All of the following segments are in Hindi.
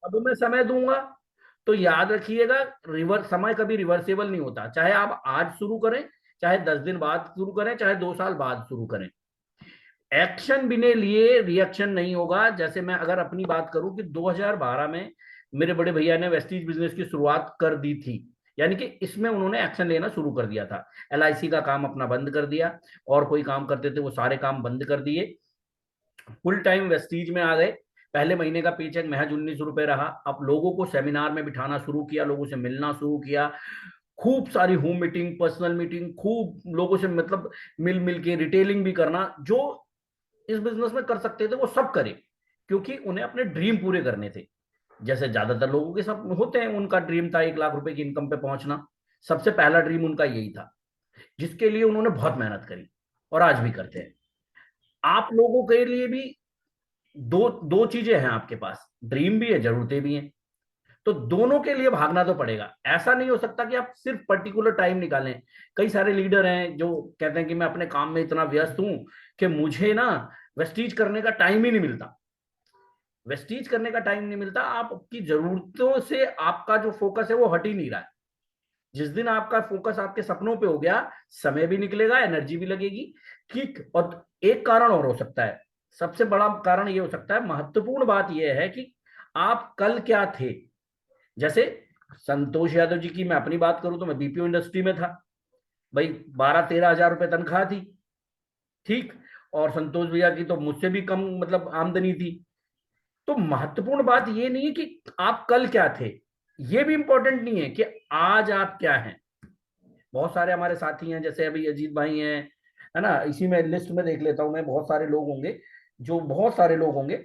अब मैं समय दूंगा, तो याद रखिएगा, रिवर्स समय कभी रिवर्सेबल नहीं होता। चाहे आप आज शुरू करें, चाहे 10 दिन बाद शुरू करें, चाहे 2 साल बाद शुरू करें, एक्शन बिना लिए रिएक्शन नहीं होगा। जैसे मैं अगर अपनी बात करूं कि 2012 में मेरे बड़े भैया ने वेस्टीज बिजनेस की शुरुआत कर दी थी, यानी कि इसमें उन्होंने एक्शन लेना शुरू कर दिया था। एलआईसी का काम अपना बंद कर दिया, और कोई काम करते थे वो सारे काम बंद कर दिए, फुल टाइम वेस्टीज में आ गए। पहले महीने का पेचेक महज 19 रुपए रहा। अब लोगों को सेमिनार में बिठाना शुरू किया, लोगों से मिलना शुरू किया, खूब सारी होम मीटिंग, पर्सनल मीटिंग, खूब लोगों से मतलब मिल मिल के रिटेलिंग भी करना, जो इस बिजनेस में कर सकते थे वो सब करे, क्योंकि उन्हें अपने ड्रीम पूरे करने थे। जैसे ज्यादातर लोगों के सब होते हैं, उनका ड्रीम था 1 लाख रुपए की इनकम पे पहुंचना। सबसे पहला ड्रीम उनका यही था, जिसके लिए उन्होंने बहुत मेहनत करी, और आज भी करते हैं। आप लोगों के लिए भी दो दो चीजें हैं आपके पास, ड्रीम भी है, जरूरतें भी हैं। तो दोनों के लिए भागना तो पड़ेगा। ऐसा नहीं हो सकता कि आप सिर्फ पर्टिकुलर टाइम निकालें। कई सारे लीडर हैं जो कहते हैं कि मैं अपने काम में इतना व्यस्त हूं कि मुझे ना वेस्टीज करने का टाइम ही नहीं मिलता। वेस्टीज करने का टाइम नहीं मिलता, आपकी जरूरतों से आपका जो फोकस है वो हट ही नहीं रहा है। जिस दिन आपका फोकस आपके सपनों पे हो गया, समय भी निकलेगा, एनर्जी भी लगेगी। ठीक। और एक कारण और हो सकता है, सबसे बड़ा कारण ये हो सकता है, महत्वपूर्ण बात यह है कि आप कल क्या थे। जैसे संतोष यादव जी की मैं अपनी बात करूं तो मैं बीपीओ इंडस्ट्री में था भाई, 12-13 हजार रुपए तनख्वाह थी। ठीक। और संतोष भैया की तो मुझसे भी कम मतलब आमदनी थी। तो महत्वपूर्ण बात ये नहीं है कि आप कल क्या थे, ये भी इंपॉर्टेंट नहीं है कि आज आप क्या हैं। बहुत सारे हमारे साथी हैं, जैसे अभी अजीत भाई हैं, है ना, इसी में लिस्ट में देख लेता हूं मैं, बहुत सारे लोग होंगे, जो बहुत सारे लोग होंगे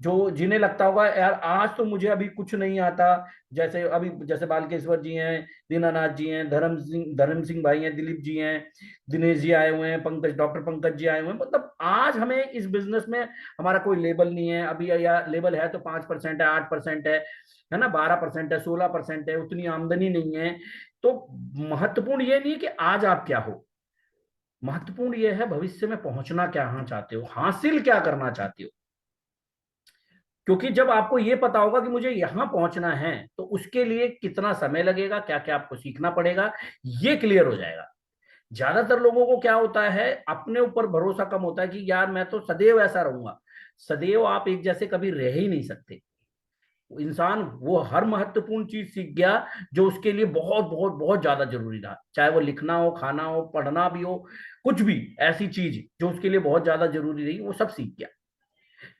जो जिन्हें लगता होगा यार आज तो मुझे अभी कुछ नहीं आता। जैसे अभी जैसे बालकेश्वर जी हैं, दीनानाथ जी हैं, धर्म सिंह भाई हैं, दिलीप जी हैं, दिनेश जी आए हुए हैं, पंकज डॉक्टर पंकज जी आए हुए हैं। मतलब आज हमें इस बिजनेस में हमारा कोई लेबल नहीं है अभी, या लेबल है तो 5% है, 8% है ना, 12% है, 16% है, उतनी आमदनी नहीं है। तो महत्वपूर्ण ये नहीं कि आज आप क्या हो, महत्वपूर्ण ये है भविष्य में पहुंचना क्या चाहते हो, हासिल क्या करना चाहते हो। क्योंकि जब आपको ये पता होगा कि मुझे यहां पहुंचना है, तो उसके लिए कितना समय लगेगा, क्या क्या आपको सीखना पड़ेगा, ये क्लियर हो जाएगा। ज्यादातर लोगों को क्या होता है, अपने ऊपर भरोसा कम होता है कि यार मैं तो सदैव ऐसा रहूंगा। सदैव आप एक जैसे कभी रह ही नहीं सकते। इंसान वो हर महत्वपूर्ण चीज सीख गया जो उसके लिए बहुत बहुत बहुत ज्यादा जरूरी था, चाहे वो लिखना हो, खाना हो, पढ़ना भी हो, कुछ भी ऐसी चीज जो उसके लिए बहुत ज्यादा जरूरी रही, वो सब सीख गया।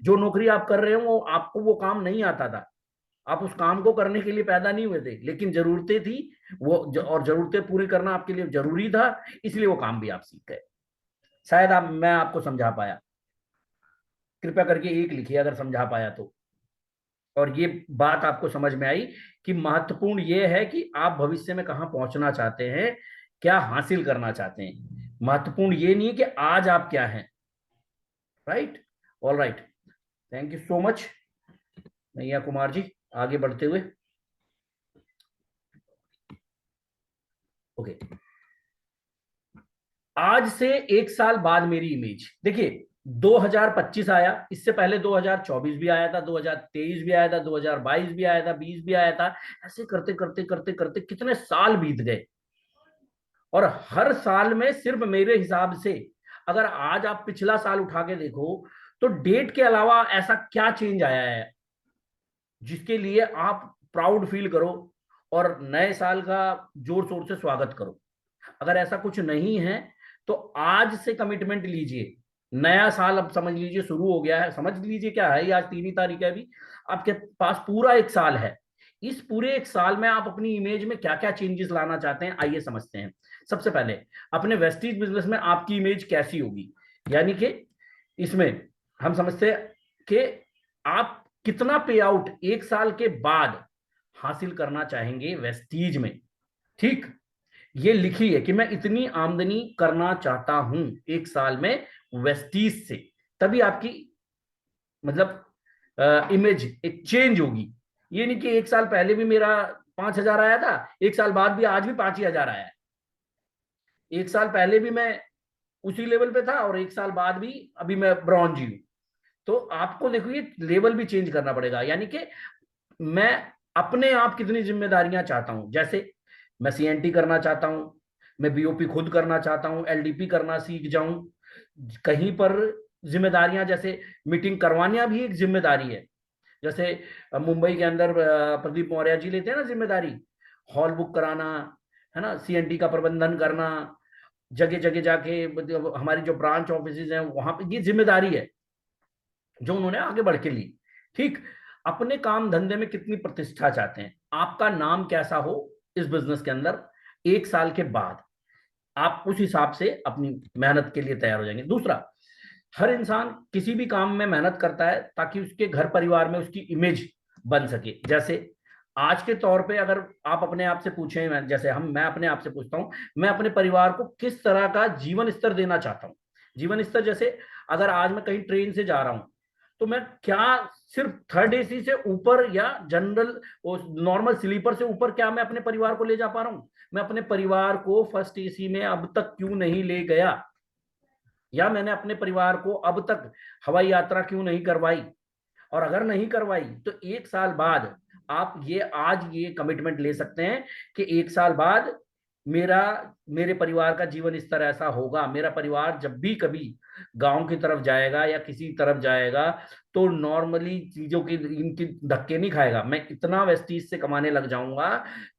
जो नौकरी आप कर रहे हो वो आपको वो काम नहीं आता था, आप उस काम को करने के लिए पैदा नहीं हुए थे, लेकिन जरूरतें थी वो और जरूरतें पूरी करना आपके लिए जरूरी था, इसलिए वो काम भी आप सीख गए। शायद आप मैं आपको समझा पाया। कृपया करके एक लिखिए अगर समझा पाया तो, और ये बात आपको समझ में आई कि महत्वपूर्ण ये है कि आप भविष्य में कहां पहुंचना चाहते हैं, क्या हासिल करना चाहते हैं। महत्वपूर्ण ये नहीं है कि आज आप क्या हैं। Right. All right. Thank you so much नैया कुमार जी। आगे बढ़ते हुए, ओके, आज से 1 साल बाद मेरी इमेज देखिए। 2025 आया, इससे पहले 2024 भी आया था, 2023 भी आया था, 2022 भी आया था, 20 भी आया था। ऐसे करते करते करते करते कितने साल बीत गए। और हर साल में सिर्फ मेरे हिसाब से, अगर आज आप पिछला साल उठा के देखो, तो डेट के अलावा ऐसा क्या चेंज आया है जिसके लिए आप प्राउड फील करो और नए साल का जोर शोर से स्वागत करो। अगर ऐसा कुछ नहीं है, तो आज से कमिटमेंट लीजिए। नया साल अब समझ लीजिए शुरू हो गया है, समझ लीजिए क्या है, ये आज 3 तारीख है अभी, आपके पास पूरा 1 साल है। इस पूरे 1 साल में आप अपनी इमेज में क्या क्या चेंजेस लाना चाहते हैं, आइए समझते हैं। सबसे पहले, अपने वेस्टीज बिजनेस में आपकी इमेज कैसी होगी, यानी कि इसमें हम समझते हैं कि आप कितना पे आउट 1 साल के बाद हासिल करना चाहेंगे वेस्टीज में। ठीक। ये लिखी है कि मैं इतनी आमदनी करना चाहता हूं 1 साल में वेस्टीज से, तभी आपकी मतलब इमेज एक चेंज होगी। ये नहीं कि 1 साल पहले भी मेरा 5 हजार आया था, 1 साल बाद भी आज भी 5 ही हजार आया है। 1 साल पहले भी मैं उसी लेवल पे था, और 1 साल बाद भी अभी मैं ब्रॉन्ज ही हूं। तो आपको देखो ये लेवल भी चेंज करना पड़ेगा, यानी कि मैं अपने आप कितनी जिम्मेदारियां चाहता हूं। जैसे मैं सीएनटी करना चाहता हूं, मैं बीओपी खुद करना चाहता हूं, एलडीपी करना सीख जाऊं। कहीं पर जिम्मेदारियां, जैसे मीटिंग करवाना भी एक जिम्मेदारी है। जैसे मुंबई के अंदर प्रदीप मौर्य जी लेते हैं ना जिम्मेदारी, हॉल बुक कराना, है ना, सीएनटी का प्रबंधन करना, जगह जगह जाके हमारी जो ब्रांच ऑफिस हैं वहां पे, ये जिम्मेदारी है जो उन्होंने आगे बढ़ के ली। ठीक, अपने काम धंधे में कितनी प्रतिष्ठा चाहते हैं, आपका नाम कैसा हो इस बिजनेस के अंदर 1 साल के बाद, आप उस हिसाब से अपनी मेहनत के लिए तैयार हो जाएंगे। दूसरा, हर इंसान किसी भी काम में मेहनत करता है ताकि उसके घर परिवार में उसकी इमेज बन सके। जैसे आज के तौर पे अगर आप अपने आप से पूछें, जैसे मैं अपने आप से पूछता हूं, मैं अपने परिवार को किस तरह का जीवन स्तर देना चाहता हूं। जीवन स्तर, जैसे अगर आज मैं कहीं ट्रेन से जा रहा हूं, तो मैं क्या सिर्फ थर्ड एसी से ऊपर या जनरल नॉर्मल स्लीपर से ऊपर क्या मैं अपने परिवार को ले जा पा रहा हूं। मैं अपने परिवार को फर्स्ट एसी में अब तक क्यों नहीं ले गया, या मैंने अपने परिवार को अब तक हवाई यात्रा क्यों नहीं करवाई। और अगर नहीं करवाई तो 1 साल बाद आप ये आज ये कमिटमेंट ले सकते हैं कि 1 साल बाद मेरा मेरे परिवार का जीवन स्तर ऐसा होगा, मेरा परिवार जब भी कभी गांव की तरफ जाएगा या किसी तरफ जाएगा तो नॉर्मली चीजों की इनकी धक्के नहीं खाएगा। मैं इतना वेस्टीज से कमाने लग जाऊंगा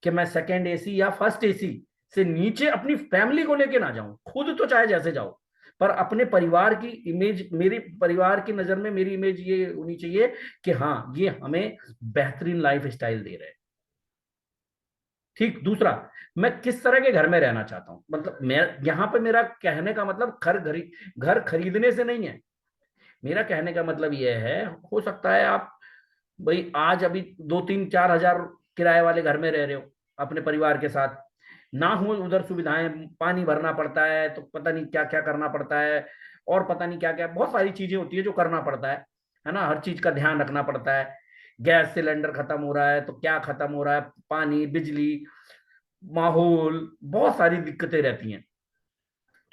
कि मैं सेकेंड एसी या फर्स्ट एसी से नीचे अपनी फैमिली को लेके ना जाऊं, खुद तो चाहे जैसे जाओ, पर अपने परिवार की इमेज, मेरी परिवार की नजर में मेरी इमेज ये होनी चाहिए कि हाँ ये हमें बेहतरीन लाइफ स्टाइल दे रहे हैं। ठीक, दूसरा, मैं किस तरह के घर में रहना चाहता हूं। मतलब मैं यहां पे, मेरा कहने का मतलब घर खरीदने से नहीं है। मेरा कहने का मतलब यह है, हो सकता है आप भाई आज अभी 2 3 4 हजार किराए वाले घर में रह रहे हो अपने परिवार के साथ, ना हो उधर सुविधाएं, पानी भरना पड़ता है तो पता नहीं क्या क्या करना पड़ता है, और पता नहीं क्या क्या बहुत सारी चीजें होती है जो करना पड़ता है ना, हर चीज का ध्यान रखना पड़ता है। गैस सिलेंडर खत्म हो रहा है तो क्या खत्म हो रहा है, पानी, बिजली, माहौल, बहुत सारी दिक्कतें रहती हैं।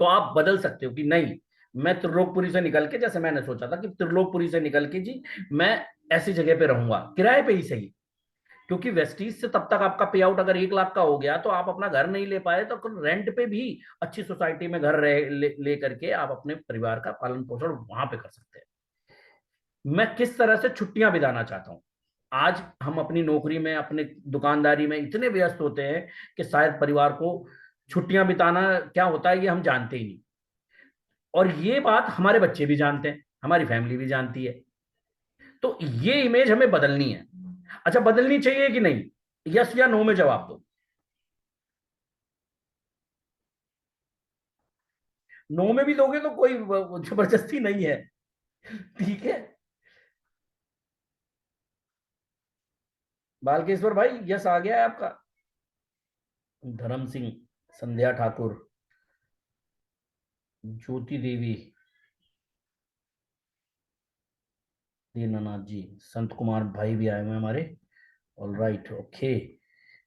तो आप बदल सकते हो कि नहीं, मैं त्रिलोकपुरी से निकल के, जैसे मैंने सोचा था कि त्रिलोकपुरी से निकल के जी मैं ऐसी जगह पे रहूंगा, किराए पे ही सही। क्योंकि वेस्टीज से तब तक आपका पे आउट अगर 1 लाख का हो गया तो आप अपना घर नहीं ले पाए, तो रेंट पे भी अच्छी सोसाइटी में घर ले करके आप अपने परिवार का पालन पोषण वहां पे कर सकते हैं। मैं किस तरह से छुट्टियां बिताना चाहता हूं। आज हम अपनी नौकरी में, अपने दुकानदारी में इतने व्यस्त होते हैं कि शायद परिवार को छुट्टियां बिताना क्या होता है ये हम जानते ही नहीं। और ये बात हमारे बच्चे भी जानते हैं, हमारी फैमिली भी जानती है। तो ये इमेज हमें बदलनी है। अच्छा, बदलनी चाहिए कि नहीं, यस या नो में जवाब दो। नो में भी दोगे तो कोई जबरदस्ती नहीं है, ठीक है। बालकेश्वर भाई, यस आ गया है आपका। धर्म सिंह, संध्या ठाकुर, ज्योति देवी, दीनानाथ जी, संत कुमार भाई भी आए हुए हैं हमारे। All right, okay,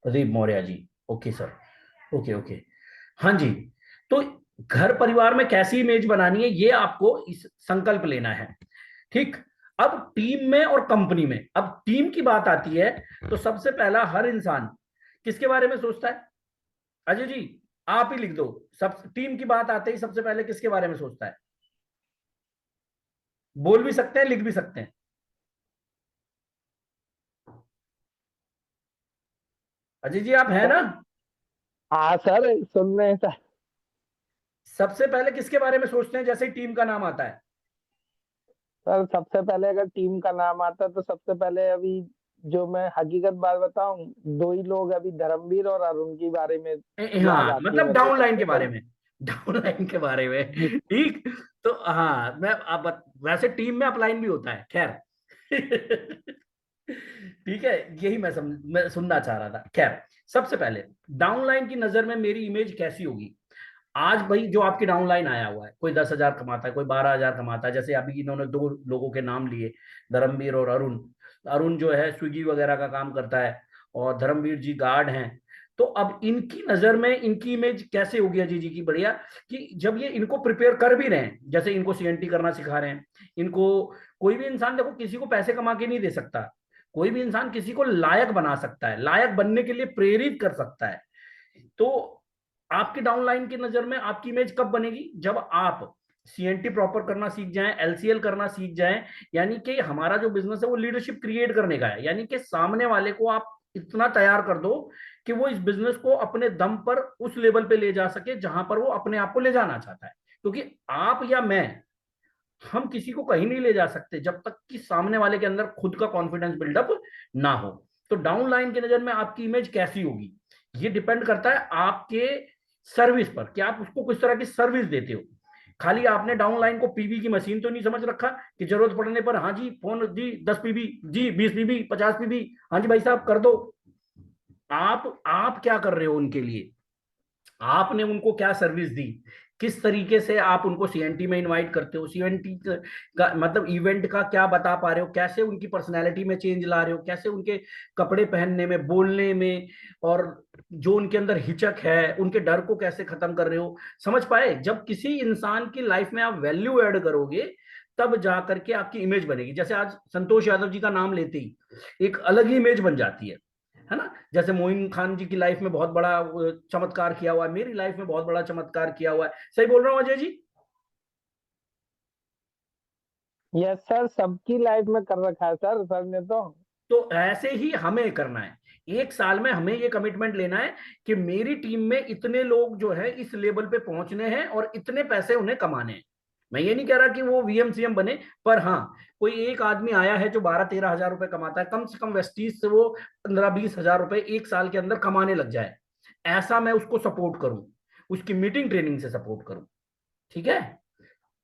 Pradeep Maurya ji, okay sir, okay okay. हाँ जी, तो घर परिवार में कैसी इमेज बनानी है ये आपको इस संकल्प लेना है। ठीक, अब टीम में और कंपनी में, अब टीम की बात आती है तो सबसे पहला हर इंसान किसके बारे में सोचता है। अजय जी, आप ही लिख दो। सब टीम की बात आते ही सबसे पहले किसके बारे में सोचता है। बोल भी सकते हैं, लिख भी सकते हैं। अजय जी आप हैं ना। हाँ सर, सुन रहे हैं सर। सबसे पहले किसके बारे में सोचते हैं जैसे ही टीम का नाम आता है। सर सबसे पहले अगर टीम का नाम आता है तो सबसे पहले अभी जो मैं हकीकत बात बताऊं, दो ही लोग अभी धर्मवीर और अरुण के बारे में याद हाँ, आती है मतलब मेरे को डाउन लाइन सबसे के बारे पहले। में, डाउन लाइन के बारे में। ठीक, तो हाँ मैं अब, वैसे टीम में अपलाइन भी होता है, खैर। ठीक है, यही मैं सुनना चाह रहा था। खैर, सबसे पहले डाउन लाइन की नजर में मेरी इमेज कैसी होगी। आज भाई जो आपकी डाउन लाइन आया हुआ है, कोई 10 हजार कमाता है, कोई 12 हजार कमाता है, जैसे अभी इन्होंने 2 लोगों के नाम लिए, धर्मवीर और अरुण। अरुण जो है स्विगी वगैरह का काम करता है, और धर्मवीर जी गार्ड हैं। तो अब इनकी नजर में इनकी इमेज कैसे होगी अजय जी की, बढ़िया, कि जब ये इनको प्रिपेयर कर भी रहे हैं, जैसे इनको सीएनटी करना सिखा रहे हैं इनको। कोई भी इंसान देखो किसी को पैसे कमा के नहीं दे सकता, कोई भी इंसान किसी को लायक बना सकता है, लायक बनने के लिए प्रेरित कर सकता है। तो आपकी डाउनलाइन की नजर में आपकी इमेज कब बनेगी? जब आप सीएनटी प्रॉपर करना सीख जाएं, एलसीएल करना सीख जाएं। यानी कि हमारा जो बिजनेस है वो लीडरशिप क्रिएट करने का है, यानी कि सामने वाले को आप इतना तैयार कर दो कि वो इस बिजनेस को अपने दम पर उस लेवल पे ले जा सके जहां पर वो अपने आप को ले जाना चाहता है। क्योंकि आप या मैं, हम किसी को कहीं नहीं ले जा सकते जब तक कि सामने वाले के अंदर खुद का कॉन्फिडेंस बिल्डअप ना हो। तो डाउन लाइन की नजर में आपकी इमेज कैसी होगी, ये डिपेंड करता है आपके सर्विस पर, कि आप उसको किस तरह की सर्विस देते हो। खाली आपने डाउन लाइन को पीबी की मशीन तो नहीं समझ रखा कि जरूरत पड़ने पर हाँ जी फोन जी 10 पीबी जी 20 पीबी 50 पीबी, हाँ जी भाई साहब कर दो। आप क्या कर रहे हो उनके लिए, आपने उनको क्या सर्विस दी, किस तरीके से आप उनको सीएनटी में इनवाइट करते हो, सीएनटी का मतलब इवेंट का क्या बता पा रहे हो, कैसे उनकी पर्सनैलिटी में चेंज ला रहे हो, कैसे उनके कपड़े पहनने में, बोलने में, और जो उनके अंदर हिचक है उनके डर को कैसे खत्म कर रहे हो। समझ पाए? जब किसी इंसान की लाइफ में आप वैल्यू ऐड करोगे तब जा करके आपकी इमेज बनेगी। जैसे आज संतोष यादव जी का नाम लेते ही एक अलग ही इमेज बन जाती है ना। जैसे मोइन खान जी की लाइफ में बहुत बड़ा चमत्कार किया हुआ है, मेरी लाइफ में बहुत बड़ा चमत्कार किया हुआ है। सही बोल रहा हूँ अजय जी? यस सर, सबकी लाइफ में कर रखा है सर, सर ने तो ऐसे ही हमें करना है। एक साल में हमें ये कमिटमेंट लेना है कि मेरी टीम में इतने लोग जो है इस लेवल पे पहुंचने हैं और इतने पैसे उन्हें कमाने हैं। मैं ये नहीं कह रहा कि वो वीएमसीएम बने, पर हाँ, कोई एक आदमी आया है जो 12-13 हजार रुपए कमाता है, कम से कम वेस्टीज से वो 15-20 हजार रुपए एक साल के अंदर कमाने लग जाए, ऐसा मैं उसको सपोर्ट करूं, उसकी मीटिंग ट्रेनिंग से सपोर्ट करूं। ठीक है?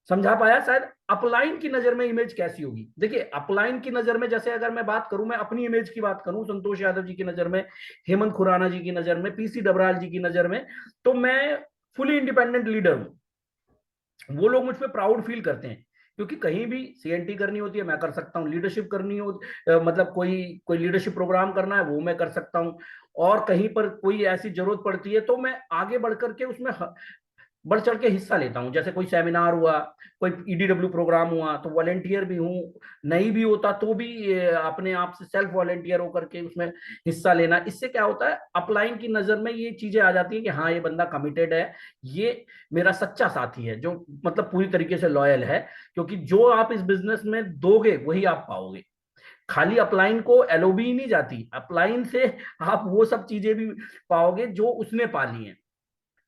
समझा पाया शायद? अपलाइन की नजर में इमेज कैसी होगी? देखिए अपलाइन की नजर में, जैसे अगर मैं बात करूं, मैं अपनी इमेज की बात करूं, संतोष यादव जी की नजर में, हेमंत खुराना जी की नजर में, पीसी डबराल जी की नजर में, तो मैं फुली इंडिपेंडेंट लीडर हूं। वो लोग मुझ पर प्राउड फील करते हैं, क्योंकि कहीं भी सीएनटी करनी होती है मैं कर सकता हूँ, लीडरशिप करनी हो मतलब कोई कोई लीडरशिप प्रोग्राम करना है वो मैं कर सकता हूँ, और कहीं पर कोई ऐसी जरूरत पड़ती है तो मैं आगे बढ़ करके उसमें बढ़ चढ़ के हिस्सा लेता हूँ। जैसे कोई सेमिनार हुआ, कोई ईडीडब्ल्यू प्रोग्राम हुआ, तो वॉलेंटियर भी हूँ, नहीं भी होता तो भी अपने आप से सेल्फ वॉलेंटियर होकर के उसमें हिस्सा लेना। इससे क्या होता है, अपलाइन की नजर में ये चीजें आ जाती है कि हाँ ये बंदा कमिटेड है, ये मेरा सच्चा साथी है, जो मतलब पूरी तरीके से लॉयल है। क्योंकि जो आप इस बिजनेस में दोगे वही आप पाओगे। खाली अपलाइन को एलओबी ही नहीं जाती, अपलाइन से आप वो सब चीजें भी पाओगे जो उसने पा ली है।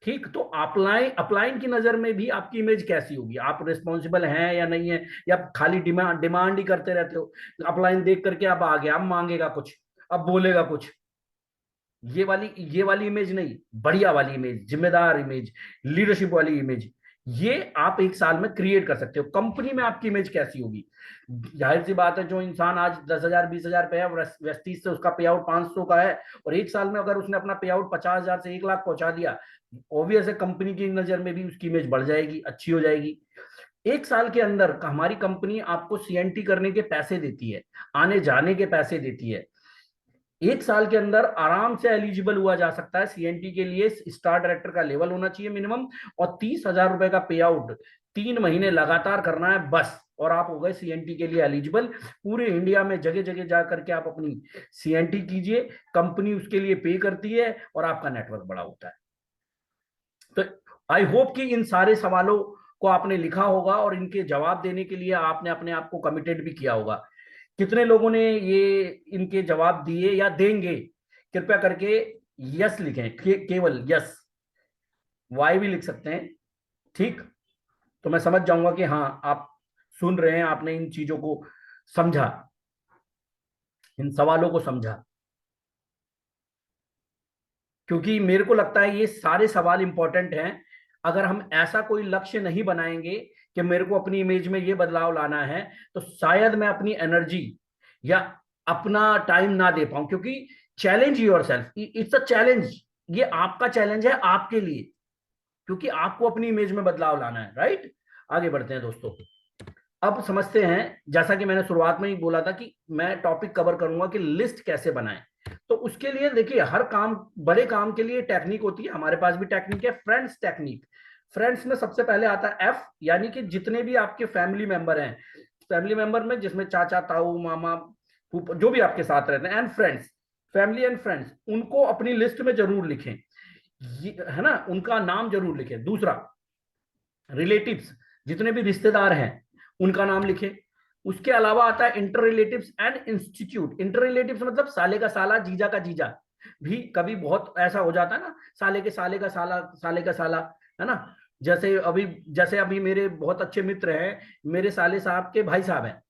ठीक, तो अपलाइन अपलाइन की नजर में भी आपकी इमेज कैसी होगी, आप रिस्पॉन्सिबल हैं या नहीं है, या खाली डिमांड डिमांड ही करते रहते हो? अपलाइन देख करके अब आ गया, अब मांगेगा कुछ, अब बोलेगा कुछ, ये वाली इमेज नहीं, बढ़िया वाली इमेज, जिम्मेदार इमेज, लीडरशिप वाली इमेज, ये आप एक साल में क्रिएट कर सकते हो। कंपनी में आपकी इमेज कैसी होगी? जाहिर सी बात है, जो इंसान आज 10,000 20,000 पे है, वेस्टीज से उसका पे आउट 500 का है, और एक साल में अगर उसने अपना पे आउट 50,000 से 1 लाख पहुंचा दिया, ऑब्वियस है कंपनी की नजर में भी उसकी इमेज बढ़ जाएगी, अच्छी हो जाएगी। एक साल के अंदर हमारी कंपनी आपको सीएनटी करने के पैसे देती है, आने जाने के पैसे देती है। एक साल के अंदर आराम से एलिजिबल हुआ जा सकता है सीएनटी के लिए। स्टार डायरेक्टर का लेवल होना चाहिए मिनिमम, और 30,000 रुपए का पे आउट 3 महीने लगातार करना है बस, और आप हो गए सीएनटी के लिए एलिजिबल। पूरे इंडिया में जगह जगह जा करके आप अपनी सीएनटी कीजिए, कंपनी उसके लिए पे करती है और आपका नेटवर्क बड़ा होता है। तो आई होप कि इन सारे सवालों को आपने लिखा होगा और इनके जवाब देने के लिए आपने अपने आप को कमिटेड भी किया होगा। कितने लोगों ने ये इनके जवाब दिए या देंगे? कृपया करके यस लिखें, केवल यस, वाई भी लिख सकते हैं। ठीक, तो मैं समझ जाऊंगा कि हाँ आप सुन रहे हैं, आपने इन चीजों को समझा, इन सवालों को समझा। क्योंकि मेरे को लगता है ये सारे सवाल इंपॉर्टेंट हैं। अगर हम ऐसा कोई लक्ष्य नहीं बनाएंगे कि मेरे को अपनी इमेज में ये बदलाव लाना है, तो शायद मैं अपनी एनर्जी या अपना टाइम ना दे पाऊं। क्योंकि challenge your self, it's a challenge, ये आपका चैलेंज है आपके लिए, क्योंकि आपको अपनी इमेज में बदलाव लाना है। राइट, आगे बढ़ते हैं दोस्तों। अब समझते हैं, जैसा कि मैंने शुरुआत में ही बोला था कि मैं टॉपिक कवर करूंगा कि लिस्ट कैसे बनाएं। तो उसके लिए देखिए, हर काम, बड़े काम के लिए टेक्निक होती है, हमारे पास भी टेक्निक है, फ्रेंड्स टेक्निक। फ्रेंड्स में सबसे पहले आता है एफ, यानी कि जितने भी आपके फैमिली मेंबर हैं, फैमिली मेंबर में जिसमें चाचा ताऊ मामा जो भी आपके साथ रहते हैं, and friends, family and friends, उनको अपनी लिस्ट में जरूर लिखें, है ना, उनका नाम जरूर लिखें। दूसरा, रिलेटिव्स, जितने भी रिश्तेदार हैं उनका नाम लिखें। उसके अलावा आता है inter relatives and institute. Inter relatives मतलब साले का साला, जीजा का जीजा भी कभी बहुत ऐसा हो जाता है ना, साले के साले का साला, साले का साला, है ना। जैसे अभी मेरे बहुत अच्छे मित्र हैं, मेरे साले साहब के भाई साहब हैं,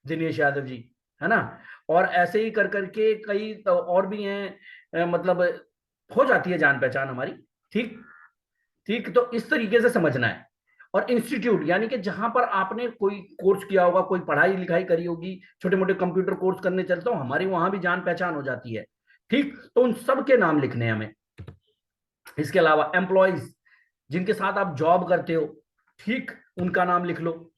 दिनेश यादव जी, है ना। और ऐसे ही कर करके कई और भी हैं, मतलब हो जाती है जान पहचान हमारी। ठीक, ठीक, तो इस तरीके से समझना है। और इंस्टीट्यूट यानी कि जहां पर आपने कोई कोर्स किया होगा, कोई पढ़ाई लिखाई करी होगी, छोटे मोटे कंप्यूटर कोर्स करने चलता हूं, हमारी वहां भी जान पहचान हो जाती है। ठीक, तो उन सब के नाम लिखने हैं हमें। इसके अलावा एम्प्लॉयज, जिनके साथ आप जॉब करते हो, ठीक, उनका नाम लिख लो।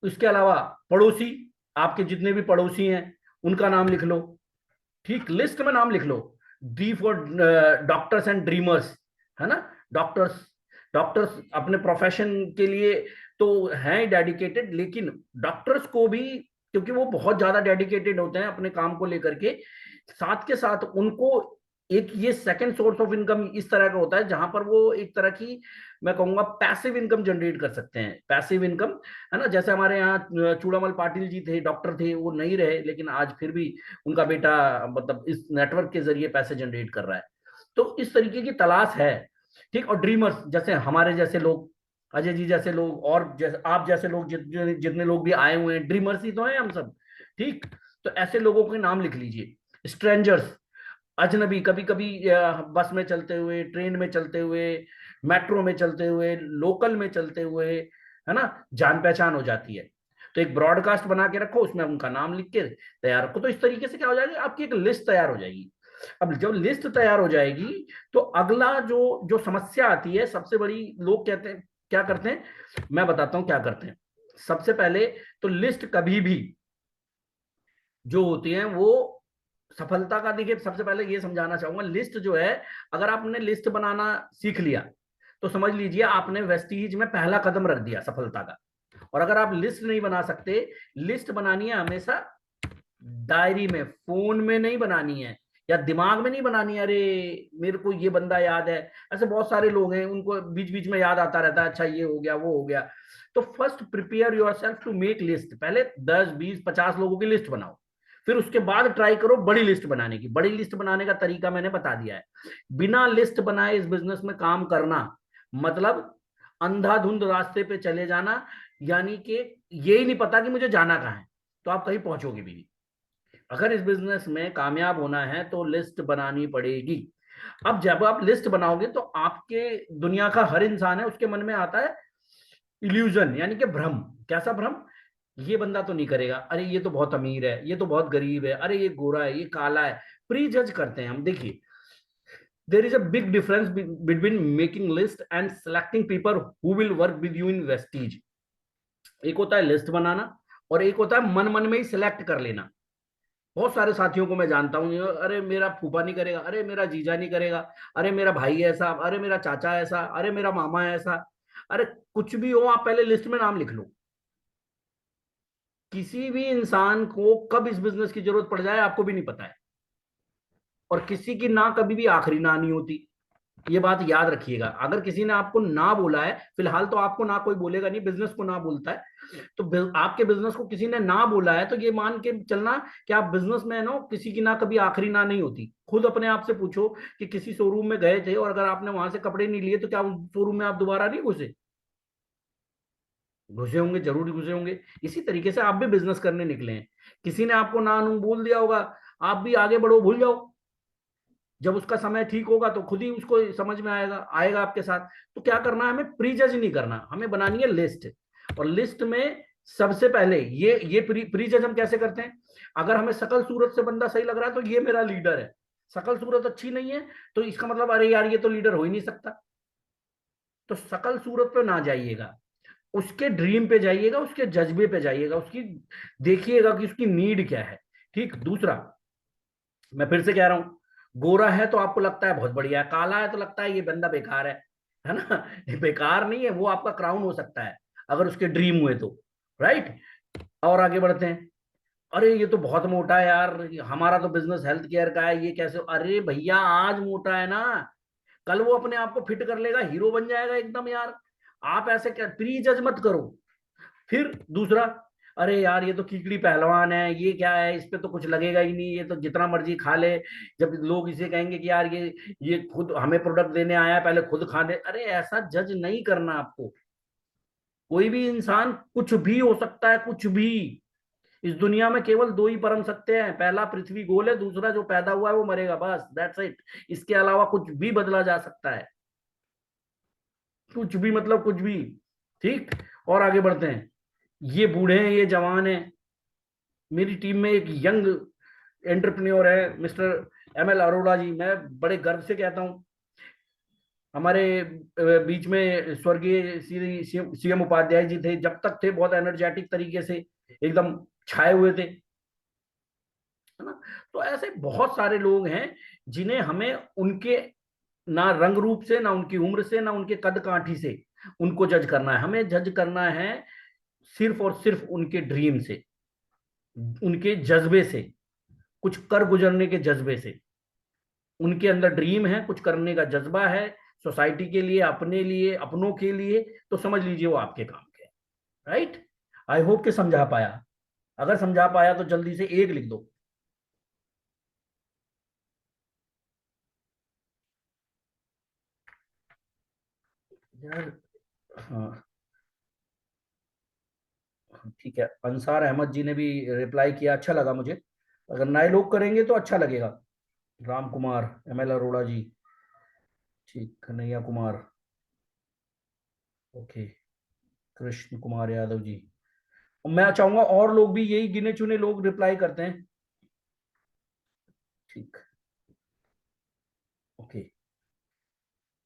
इसके अलावा पड़ोसी, आपके जितने भी पड़ोसी हैं उनका नाम लिख लो। ठीक, लिस्ट में नाम लिख लो। D for doctors and dreamers, है ना। डॉक्टर्स, डॉक्टर्स अपने प्रोफेशन के लिए तो हैं डेडिकेटेड, लेकिन डॉक्टर्स को भी, क्योंकि वो बहुत ज्यादा डेडिकेटेड होते हैं अपने काम को लेकर के, साथ के साथ उनको एक ये सेकंड सोर्स ऑफ इनकम इस तरह का होता है जहां पर वो एक तरह की, मैं कहूंगा, पैसिव इनकम जनरेट कर सकते हैं। पैसिव इनकम, है ना। जैसे हमारे यहाँ चूड़ामल पाटिल जी थे, डॉक्टर थे, वो नहीं रहे, लेकिन आज फिर भी उनका बेटा मतलब इस नेटवर्क के जरिए पैसे जनरेट कर रहा है। तो इस तरीके की तलाश है। ठीक, और ड्रीमर्स जैसे हमारे जैसे लोग, अजय जी जैसे लोग, और जैसे आप जैसे लोग, जितने जितने लोग भी आए हुए हैं, ड्रीमर्स ही तो हैं हम सब। ठीक, तो ऐसे लोगों के नाम लिख लीजिए। स्ट्रेंजर्स, अजनबी, कभी कभी बस में चलते हुए, ट्रेन में चलते हुए, मेट्रो में चलते हुए, लोकल में चलते हुए, है ना, जान पहचान हो जाती है। तो एक ब्रॉडकास्ट बना के रखो, उसमें उनका नाम लिख के तैयार रखो। तो इस तरीके से क्या हो जाएगा, आपकी एक लिस्ट तैयार हो जाएगी। अब जब लिस्ट तैयार हो जाएगी, तो अगला जो जो समस्या आती है सबसे बड़ी, लोग कहते हैं क्या करते हैं, मैं बताता हूं क्या करते हैं। सबसे पहले तो लिस्ट कभी भी जो होती है वो सफलता का, देखिए सबसे पहले ये समझाना चाहूंगा, लिस्ट जो है, अगर आपने लिस्ट बनाना सीख लिया तो समझ लीजिए आपने वेस्टीज में पहला कदम रख दिया सफलता का। और अगर आप लिस्ट नहीं बना सकते, लिस्ट बनानी है हमेशा डायरी में, फोन में नहीं बनानी है, या दिमाग में नहीं बनानी है, अरे मेरे को ये बंदा याद है। ऐसे बहुत सारे लोग हैं, उनको बीच बीच में याद आता रहता है, अच्छा ये हो गया, वो हो गया। तो first prepare yourself to make list. पहले 10 20 50 लोगों की लिस्ट बनाओ, फिर उसके बाद ट्राई करो बड़ी लिस्ट बनाने की। बड़ी लिस्ट बनाने का तरीका मैंने बता दिया है। बिना लिस्ट बनाए इस बिजनेस में काम करना मतलब अंधाधुंध रास्ते पे चले जाना, यानी कि ये ही नहीं पता कि मुझे जाना कहाँ है, तो आप कहीं पहुंचोगे भी नहीं। अगर इस बिजनेस में कामयाब होना है तो लिस्ट बनानी पड़ेगी। अब जब आप लिस्ट बनाओगे तो आपके, दुनिया का हर इंसान है, उसके मन में आता है इल्यूजन, यानी कि भ्रम। कैसा भ्रम, ये बंदा तो नहीं करेगा, अरे ये तो बहुत अमीर है, ये तो बहुत गरीब है, अरे ये गोरा है, ये काला है। प्री जज करते हैं हम। देखिए, there is a big difference between making list and selecting people who will work with you in Vestige. एक होता है लिस्ट बनाना, और एक होता है मन मन में ही सिलेक्ट कर लेना। बहुत सारे साथियों को मैं जानता हूँ, अरे मेरा फूफा नहीं करेगा, अरे मेरा जीजा नहीं करेगा, अरे मेरा भाई ऐसा, अरे मेरा चाचा ऐसा, अरे मेरा मामा ऐसा। अरे कुछ भी हो, आप पहले लिस्ट में नाम लिख लो। किसी भी इंसान को कब इस बिजनेस की जरूरत पड़ जाए आपको भी नहीं पता है, और किसी की ना कभी भी आखिरी ना नहीं होती। ये बात याद रखिएगा। अगर किसी ने आपको ना बोला है, फिलहाल तो आपको ना कोई बोलेगा नहीं, बिजनेस को ना बोलता है, तो आपके बिजनेस को किसी ने ना बोला है तो ये मान के चलना कि आप बिजनेस मैन हो, किसी की ना कभी आखिरी ना नहीं होती। खुद अपने आप से पूछो कि किसी शोरूम में गए थे और अगर आपने वहां से कपड़े नहीं लिए तो क्या उस शोरूम में आप दोबारा नहीं घुसे? घुसे होंगे, जरूर घुसे होंगे। इसी तरीके से आप भी बिजनेस करने निकले हैं, किसी ने आपको ना नू बोल दिया होगा, आप भी आगे बढ़ो, भूल जाओ। जब उसका समय ठीक होगा तो खुद ही उसको समझ में आएगा, आएगा आपके साथ। तो क्या करना है, हमें प्री जज नहीं करना, हमें बनानी है लिस्ट। और लिस्ट में सबसे पहले ये प्री जज हम कैसे करते हैं, अगर हमें सकल सूरत से बंदा सही लग रहा है तो ये मेरा लीडर है। सकल सूरत अच्छी नहीं है तो इसका मतलब अरे यार ये तो लीडर हो ही नहीं सकता। तो सकल सूरत पे ना जाइएगा, उसके ड्रीम पे जाइएगा, उसके जज्बे पे जाइएगा, उसकी देखिएगा कि उसकी नीड क्या है। ठीक, दूसरा, मैं फिर से कह रहा हूं, गोरा है तो आपको लगता है बहुत बढ़िया है, काला है तो लगता है ये बंदा बेकार है ना। ये बेकार नहीं है, वो आपका क्राउन हो सकता है अगर उसके ड्रीम हुए तो। राइट, और आगे बढ़ते हैं। अरे ये तो बहुत मोटा है यार, हमारा तो बिजनेस हेल्थ केयर का है, ये कैसे? अरे भैया आज मोटा है ना, कल वो अपने आप को फिट कर लेगा, हीरो बन जाएगा एकदम यार। आप ऐसे क्या प्री जज मत करो। फिर दूसरा, अरे यार ये तो कीकड़ी पहलवान है, ये क्या है, इस पे तो कुछ लगेगा ही नहीं, ये तो जितना मर्जी खा ले। जब लोग इसे कहेंगे कि यार ये खुद हमें प्रोडक्ट देने आया है, पहले खुद खा दे। अरे ऐसा जज नहीं करना आपको। कोई भी इंसान कुछ भी हो सकता है, कुछ भी। इस दुनिया में केवल दो ही परम सत्य हैं, पहला पृथ्वी गोल है, दूसरा जो पैदा हुआ है वो मरेगा, बस दैट्स इट। इसके अलावा कुछ भी बदला जा सकता है, कुछ भी मतलब कुछ भी। ठीक। और आगे बढ़ते हैं। ये बूढ़े हैं, ये जवान हैं। मेरी टीम में एक यंग एंटरप्रेन्योर है, मिस्टर एमएल अरोड़ा जी। मैं बड़े गर्व से कहता हूं, हमारे बीच में स्वर्गीय सीएम उपाध्याय जी थे, जब तक थे बहुत एनर्जेटिक तरीके से एकदम छाए हुए थे, है ना। तो ऐसे बहुत सारे लोग हैं जिन्हें हमें उनके ना रंग रूप से, ना उनकी उम्र से, ना उनके कद काठी से उनको जज करना है। हमें जज करना है सिर्फ और सिर्फ उनके ड्रीम से, उनके जज्बे से, कुछ कर गुजरने के जज्बे से। उनके अंदर ड्रीम है, कुछ करने का जज्बा है, सोसाइटी के लिए, अपने लिए, अपनों के लिए। तो समझ लीजिए वो आपके काम के, राइट। आई होप कि समझा पाया। अगर समझा पाया तो जल्दी से एक लिख दो यार। हाँ, ठीक है। अंसार अहमद जी ने भी रिप्लाई किया, अच्छा लगा मुझे। अगर नए लोग करेंगे तो अच्छा लगेगा। राम कुमार, एमएल अरोड़ा जी, ठीक, कन्हैया कुमार, ओके, कृष्ण कुमार यादव जी। मैं चाहूंगा और लोग भी, यही गिने चुने लोग रिप्लाई करते हैं। ठीक, ओके,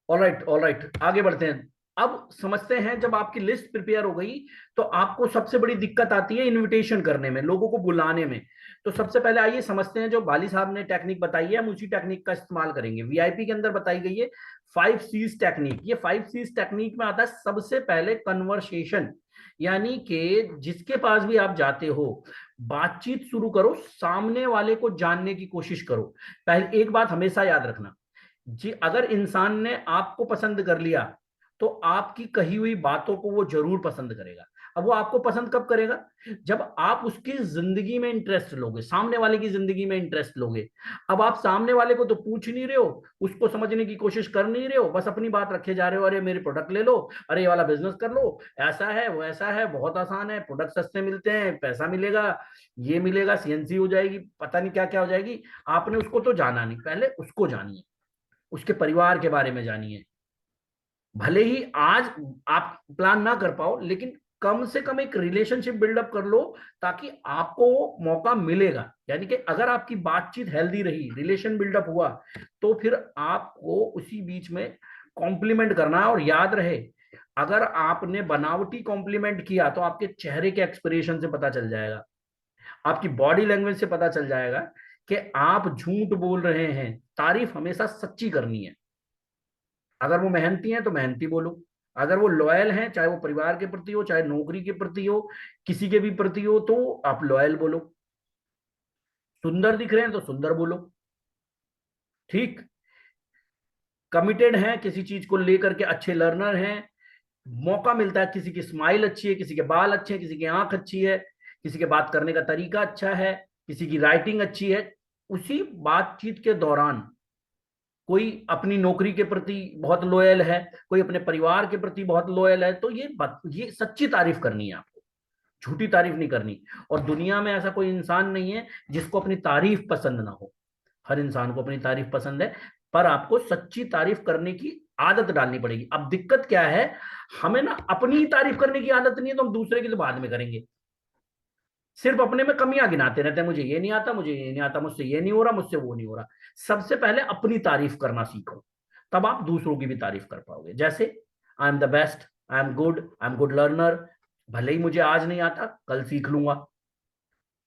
ऑलराइट ऑलराइट, आगे बढ़ते हैं। अब समझते हैं, जब आपकी लिस्ट प्रिपेयर हो गई तो आपको सबसे बड़ी दिक्कत आती है इनविटेशन करने में, लोगों को बुलाने में। तो सबसे पहले आइए समझते हैं, जो बाली साहब ने टेक्निक बताई है, हम उसी टेक्निक का इस्तेमाल करेंगे। वीआईपी के अंदर बताई गई है 5 C's टेक्निक। ये 5 C's टेक्निक में आता है सबसे पहले कन्वर्सेशन, यानी कि जिसके पास भी आप जाते हो, बातचीत शुरू करो, सामने वाले को जानने की कोशिश करो। पहले एक बात हमेशा याद रखना जी, अगर इंसान ने आपको पसंद कर लिया तो आपकी कही हुई बातों को वो जरूर पसंद करेगा। अब वो आपको पसंद कब करेगा? जब आप उसकी जिंदगी में इंटरेस्ट लोगे, सामने वाले की जिंदगी में इंटरेस्ट लोगे। अब आप सामने वाले को तो पूछ नहीं रहे हो, उसको समझने की कोशिश कर नहीं रहे हो, बस अपनी बात रखे जा रहे हो। अरे मेरे प्रोडक्ट ले लो, अरे ये वाला बिजनेस कर लो, ऐसा है वो ऐसा है, बहुत आसान है, प्रोडक्ट सस्ते मिलते हैं, पैसा मिलेगा, ये मिलेगा, सीएनसी हो जाएगी, पता नहीं क्या क्या हो जाएगी। आपने उसको तो जाना नहीं, पहले उसको जानिए, उसके परिवार के बारे में जानिए। भले ही आज आप प्लान ना कर पाओ, लेकिन कम से कम एक रिलेशनशिप बिल्डअप कर लो, ताकि आपको मौका मिलेगा। यानी कि अगर आपकी बातचीत हेल्दी रही, रिलेशन बिल्डअप हुआ, तो फिर आपको उसी बीच में कॉम्प्लीमेंट करना है। और याद रहे, अगर आपने बनावटी कॉम्प्लीमेंट किया तो आपके चेहरे के एक्सप्रेशन से पता चल जाएगा, आपकी बॉडी लैंग्वेज से पता चल जाएगा कि आप झूठ बोल रहे हैं। तारीफ हमेशा सच्ची करनी है। अगर वो मेहनती हैं तो मेहनती बोलो, अगर वो लॉयल हैं, चाहे वो परिवार के प्रति हो, चाहे नौकरी के प्रति हो, किसी के भी प्रति हो, तो आप लॉयल बोलो। सुंदर दिख रहे हैं तो सुंदर बोलो। ठीक। कमिटेड हैं किसी चीज को लेकर के, अच्छे लर्नर हैं, मौका मिलता है, किसी की स्माइल अच्छी है, किसी के बाल अच्छे हैं, किसी की आंख अच्छी है, किसी के बात करने का तरीका अच्छा है, किसी की राइटिंग अच्छी है, उसी बातचीत के दौरान कोई अपनी नौकरी के प्रति बहुत लॉयल है, कोई अपने परिवार के प्रति बहुत लॉयल है, तो ये सच्ची तारीफ करनी है आपको, झूठी तारीफ नहीं करनी। और दुनिया में ऐसा कोई इंसान नहीं है जिसको अपनी तारीफ पसंद ना हो। हर इंसान को अपनी तारीफ पसंद है, पर आपको सच्ची तारीफ करने की आदत डालनी पड़ेगी। अब दिक्कत क्या है, हमें ना अपनी ही तारीफ करने की आदत नहीं है, तो हम दूसरे की तो बाद में करेंगे। सिर्फ अपने में कमियां गिनाते रहते हैं, मुझे ये नहीं आता, मुझे ये नहीं आता, मुझसे ये नहीं हो रहा, मुझसे वो नहीं हो रहा। सबसे पहले अपनी तारीफ करना सीखो, तब आप दूसरों की भी तारीफ कर पाओगे। जैसे, I am the best, I am good learner, भले ही मुझे आज नहीं आता, कल सीख लूंगा,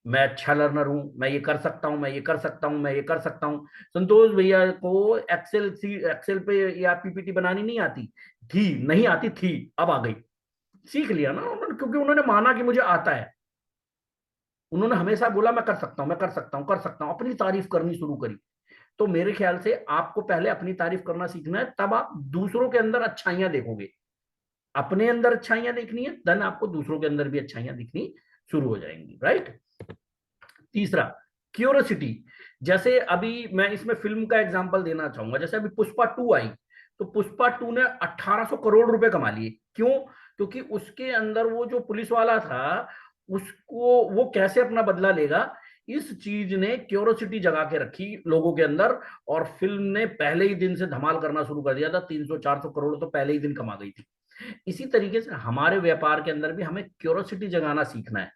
मैं अच्छा लर्नर हूं, मैं ये कर सकता हूं, मैं ये कर सकता हूं, मैं ये कर सकता हूं। संतोष भैया को एक्सेल पे या पीपीटी बनानी नहीं आती थी, नहीं आती थी, अब आ गई, सीख लिया ना उन्होंने, क्योंकि उन्होंने माना कि मुझे आता है। उन्होंने हमेशा बोला मैं कर सकता हूं, मैं कर सकता हूं, कर सकता हूं, अपनी तारीफ करनी शुरू करी। तो मेरे ख्याल से आपको पहले अपनी तारीफ करना सीखना है, तब आप दूसरों के अंदर अच्छाइयां देखोगे। अपने अंदर अच्छाइयां देखनी है, देन आपको दूसरों के अंदर भी अच्छाइयां दिखनी शुरू हो जाएंगी, राइट। तीसरा, क्यूरोसिटी। जैसे अभी मैं इसमें फिल्म का एग्जांपल देना चाहूंगा, जैसे अभी पुष्पा 2 आई, तो पुष्पा 2 ने 1800 करोड़ रुपए कमा लिए। क्यों? क्योंकि उसके अंदर वो जो पुलिस वाला था, उसको वो कैसे अपना बदला लेगा, इस चीज ने क्यूरोसिटी जगा के रखी लोगों के अंदर। और फिल्म ने पहले ही दिन से धमाल करना शुरू कर दिया था, 300-400 करोड़ तो पहले ही दिन कमा गई थी। इसी तरीके से हमारे व्यापार के अंदर भी हमें क्यूरोसिटी जगाना सीखना है।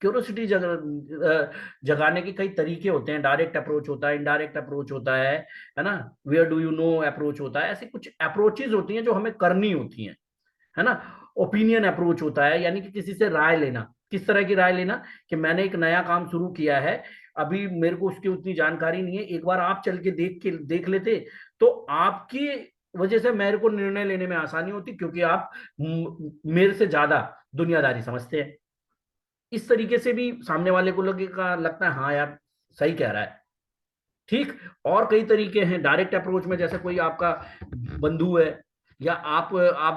क्यूरोसिटी जगाने के कई तरीके होते हैं। डायरेक्ट अप्रोच होता है, इनडायरेक्ट अप्रोच होता है ना, where do you know approach होता है। ऐसे कुछ अप्रोचेज होती हैं जो हमें करनी होती हैं, है ना। ओपिनियन अप्रोच होता है, यानी कि किसी से राय लेना। किस तरह की राय लेना? कि मैंने एक नया काम शुरू किया है, अभी मेरे को उसकी उतनी जानकारी नहीं है, एक बार आप चल के देख लेते, तो आपकी वजह से मेरे को निर्णय लेने में आसानी होती, क्योंकि आप मेरे से ज्यादा दुनियादारी समझते हैं। इस तरीके से भी सामने वाले को लगेगा, लगता है हाँ यार सही कह रहा है, ठीक। और कई तरीके हैं डायरेक्ट अप्रोच में, जैसे कोई आपका बंधु है, या आप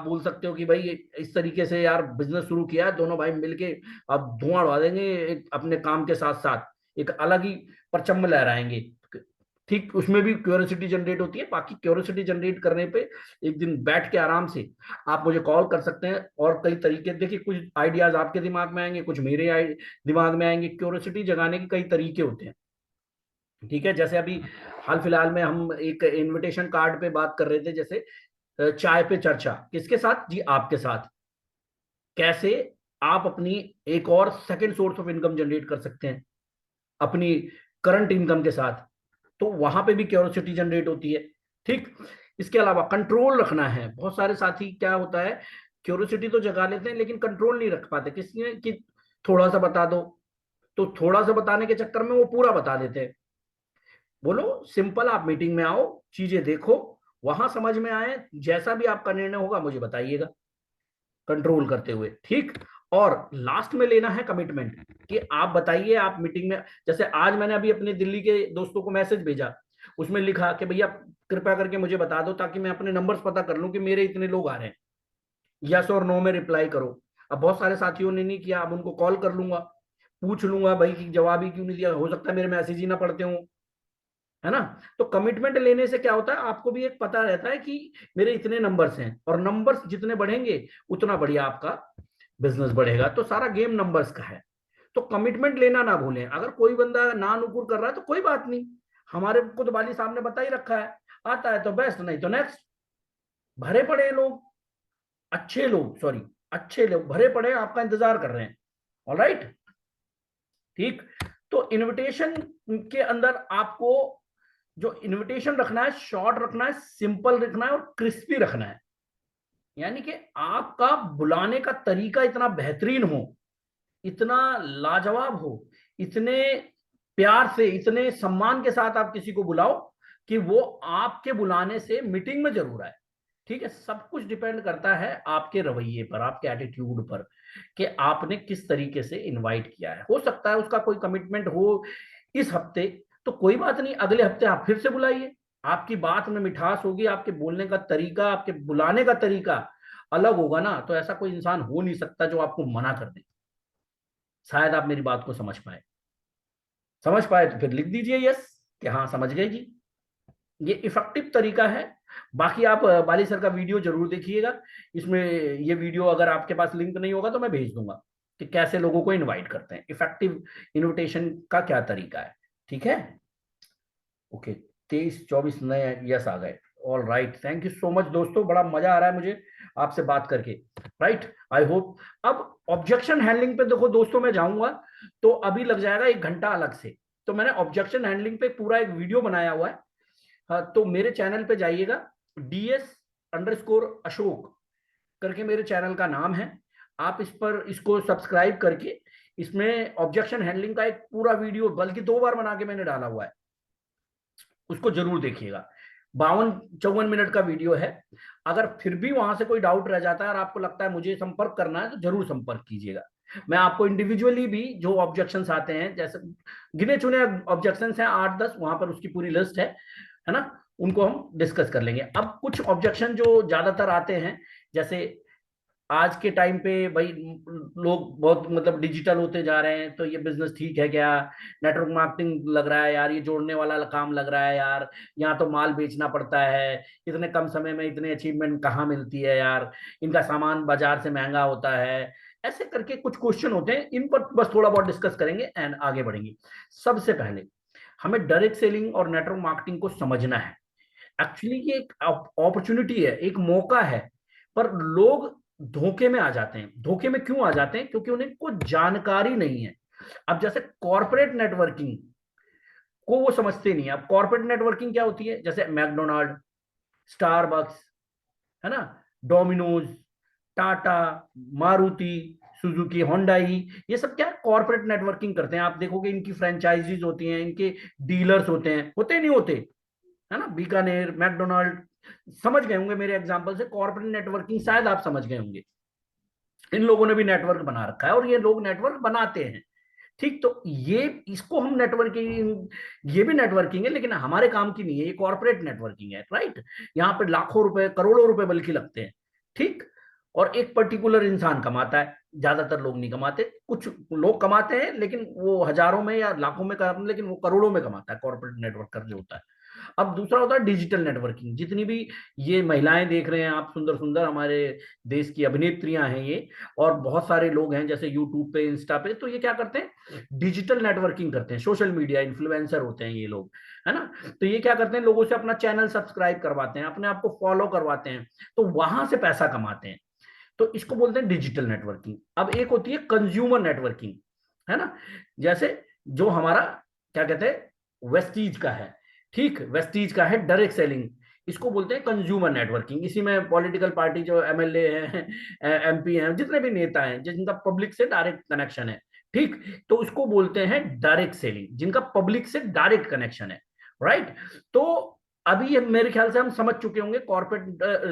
बोल सकते हो कि भाई इस तरीके से यार बिजनेस शुरू किया है, दोनों भाई मिलके अब धुआं उड़ा देंगे, अपने काम के साथ साथ एक अलग ही परचम लहराएंगे। ठीक, उसमें भी क्यूरियोसिटी जनरेट होती है। बाकी क्यूरियोसिटी जनरेट करने पे एक दिन बैठ के आराम से आप मुझे कॉल कर सकते हैं, और कई तरीके, देखिए कुछ आइडियाज आपके दिमाग में आएंगे, कुछ मेरे दिमाग में आएंगे। क्यूरियोसिटी जगाने के कई तरीके होते हैं, ठीक है। जैसे अभी हाल फिलहाल में हम एक इनविटेशन कार्ड पे बात कर रहे थे, जैसे चाय पे चर्चा, किसके साथ जी? आपके साथ। कैसे आप अपनी एक और second source of income generate कर सकते हैं अपनी करंट इनकम के साथ, तो वहां पे भी क्यूरियोसिटी जनरेट होती है, ठीक। इसके अलावा कंट्रोल रखना है। बहुत सारे साथी क्या होता है, क्यूरियोसिटी तो जगा लेते हैं लेकिन कंट्रोल नहीं रख पाते। किसने कि थोड़ा सा बता दो, तो थोड़ा सा बताने के चक्कर में वो पूरा बता देते हैं। बोलो सिंपल, आप मीटिंग में आओ, चीजें देखो, वहां समझ में आए, जैसा भी आपका निर्णय होगा मुझे बताइएगा, कंट्रोल करते हुए, ठीक। और लास्ट में लेना है कमिटमेंट, कि आप बताइए आप मीटिंग में, जैसे आज मैंने अभी अपने दिल्ली के दोस्तों को मैसेज भेजा, उसमें लिखा कि भैया कृपया करके मुझे बता दो, ताकि मैं अपने नंबर्स पता कर लूं कि मेरे इतने लोग आ रहे हैं, यस और नो में रिप्लाई करो। अब बहुत सारे साथियों ने नहीं किया, अब उनको कॉल कर लूंगा, पूछ लूंगा भाई कि जवाब ही क्यों नहीं दिया, हो सकता है मेरे मैसेज ही ना पढ़ते हो, है ना। तो कमिटमेंट लेने से क्या होता है, आपको भी एक पता रहता है कि मेरे इतने नंबर्स हैं, और नंबर्स जितने बढ़ेंगे उतना बढ़िया आपका बिजनेस बढ़ेगा। तो सारा गेम नंबर्स का है। तो कमिटमेंट लेना ना भूलें। अगर कोई बंदा ना नुकुर कर रहा है तो कोई बात नहीं, हमारे को तो वाली साहब ने बता ही रखा है, आता है तो बेस्ट, नहीं तो नेक्स्ट। भरे पड़े लोग, अच्छे लोग, सॉरी, अच्छे लोग भरे पड़े आपका इंतजार कर रहे हैं। ऑलराइट, ठीक। तो इनविटेशन के अंदर आपको जो इनविटेशन रखना है, शॉर्ट रखना है, सिंपल रखना है, और क्रिस्पी रखना है। यानी कि आपका बुलाने का तरीका इतना बेहतरीन हो, इतना लाजवाब हो, इतने प्यार से, इतने सम्मान के साथ आप किसी को बुलाओ कि वो आपके बुलाने से मीटिंग में जरूर आए, ठीक है। सब कुछ डिपेंड करता है आपके रवैये पर, आपके एटीट्यूड पर, कि आपने किस तरीके से इनवाइट किया है। हो सकता है उसका कोई कमिटमेंट हो इस हफ्ते, तो कोई बात नहीं, अगले हफ्ते आप फिर से बुलाइए। आपकी बात में मिठास होगी, आपके बोलने का तरीका, आपके बुलाने का तरीका अलग होगा ना, तो ऐसा कोई इंसान हो नहीं सकता जो आपको मना कर दे। शायद आप मेरी बात को समझ पाए। समझ पाए तो फिर लिख दीजिए यस, कि हाँ समझ गए जी। ये इफेक्टिव तरीका है। बाकी आप बाली सर का वीडियो जरूर देखिएगा। इसमें ये वीडियो अगर आपके पास लिंक नहीं होगा तो मैं भेज दूंगा, कि कैसे लोगों को इनवाइट करते हैं, इफेक्टिव इनविटेशन का क्या तरीका है, ठीक है। ओके, 23-24 नए यस आ गए। All right, thank you so much दोस्तों, बड़ा मजा आ रहा है मुझे आपसे बात करके, राइट। I hope. अब ऑब्जेक्शन हैंडलिंग पे देखो दोस्तों, मैं जाऊंगा तो अभी लग जाएगा 1 घंटा अलग से। तो मैंने ऑब्जेक्शन हैंडलिंग पे पूरा एक वीडियो बनाया हुआ है। हाँ, तो मेरे चैनल पे जाइएगा, DS_अशोक करके मेरे चैनल का नाम है। आप इस पर इसको सब्सक्राइब करके, इसमें ऑब्जेक्शन हैंडलिंग का एक पूरा वीडियो, बल्कि 2 बार बना के मैंने डाला हुआ है, उसको जरूर देखिएगा। 52-54 मिनट का वीडियो है। अगर फिर भी वहां से कोई डाउट रह जाता है और आपको लगता है मुझे संपर्क करना है, तो जरूर संपर्क कीजिएगा। मैं आपको इंडिविजुअली भी जो ऑब्जेक्शंस आते हैं, जैसे गिने चुने ऑब्जेक्शंस हैं 8-10, वहां पर उसकी पूरी लिस्ट है ना, उनको हम डिस्कस कर लेंगे। अब कुछ ऑब्जेक्शन जो ज्यादातर आते हैं, जैसे आज के टाइम पे भाई लोग बहुत मतलब डिजिटल होते जा रहे हैं, तो ये बिजनेस ठीक है क्या? नेटवर्क मार्केटिंग लग रहा है यार, ये जोड़ने वाला काम लग रहा है यार, यहाँ तो माल बेचना पड़ता है, इतने कम समय में इतने अचीवमेंट कहाँ मिलती है यार, इनका सामान बाजार से महंगा होता है। ऐसे करके कुछ क्वेश्चन होते हैं, इन पर बस थोड़ा बहुत डिस्कस करेंगे एंड आगे बढ़ेंगे। सबसे पहले हमें डायरेक्ट सेलिंग और नेटवर्क मार्केटिंग को समझना है। एक्चुअली ये एक अपॉर्चुनिटी है, एक मौका है, पर लोग धोखे में आ जाते हैं। धोखे में क्यों आ जाते हैं? क्योंकि उन्हें कोई जानकारी नहीं है। अब जैसे कॉर्पोरेट नेटवर्किंग को वो समझते नहीं है। अब कॉर्पोरेट नेटवर्किंग क्या होती है? जैसे मैकडोनाल्ड, स्टारबक्स, है ना, Domino's, Tata, Maruti Suzuki, Hyundai, ये सब क्या कॉर्पोरेट नेटवर्किंग करते हैं। आप देखोगे इनकी फ्रेंचाइजीज होती हैं, इनके डीलर्स होते हैं, होते नहीं होते, है ना, बीकानेर, मैकडोनाल्ड। समझ गए होंगे मेरे एग्जांपल से, कॉर्पोरेट नेटवर्किंग शायद आप समझ गए होंगे। इन लोगों ने भी नेटवर्क बना रखा है और ये लोग नेटवर्क बनाते हैं। ठीक, तो ये इसको हम नेटवर्किंग, ये भी नेटवर्किंग है लेकिन हमारे काम की नहीं है, ये कॉर्पोरेट नेटवर्किंग है, राइट। यहाँ पे लाखों रुपए, करोड़ों रुपए बल्कि लगते हैं। ठीक, और एक पर्टिकुलर इंसान कमाता है, ज्यादातर लोग नहीं कमाते, कुछ लोग कमाते हैं लेकिन वो हजारों में या लाखों में लेकिन वो करोड़ों में कमाता है, कॉर्पोरेट नेटवर्क कर जो होता है। अब दूसरा होता है डिजिटल नेटवर्किंग। जितनी भी ये महिलाएं देख रहे हैं आप, सुंदर सुंदर हमारे देश की अभिनेत्रियां हैं ये, और बहुत सारे लोग हैं जैसे यूट्यूब पे, इंस्टा पे, तो ये क्या करते हैं? डिजिटल नेटवर्किंग करते हैं, सोशल मीडिया इन्फ्लुएंसर होते हैं ये लोग, है ना। तो ये क्या करते हैं? लोगों से अपना चैनल सब्सक्राइब करवाते हैं, अपने आप को फॉलो करवाते हैं, तो वहां से पैसा कमाते हैं। तो इसको बोलते हैं डिजिटल नेटवर्किंग। अब एक होती है कंज्यूमर नेटवर्किंग, है ना। जैसे जो हमारा क्या कहते हैं, वेस्टीज का है, ठीक, वेस्टीज का है डायरेक्ट सेलिंग, इसको बोलते हैं कंज्यूमर नेटवर्किंग। इसी में पॉलिटिकल पार्टी जो एमएलए हैं, एमपी हैं, जितने भी नेता हैं जिनका पब्लिक से डायरेक्ट कनेक्शन है, ठीक, तो उसको बोलते हैं डायरेक्ट सेलिंग, जिनका पब्लिक से डायरेक्ट कनेक्शन है, राइट। तो अभी ये मेरे ख्याल से हम समझ चुके होंगे corporate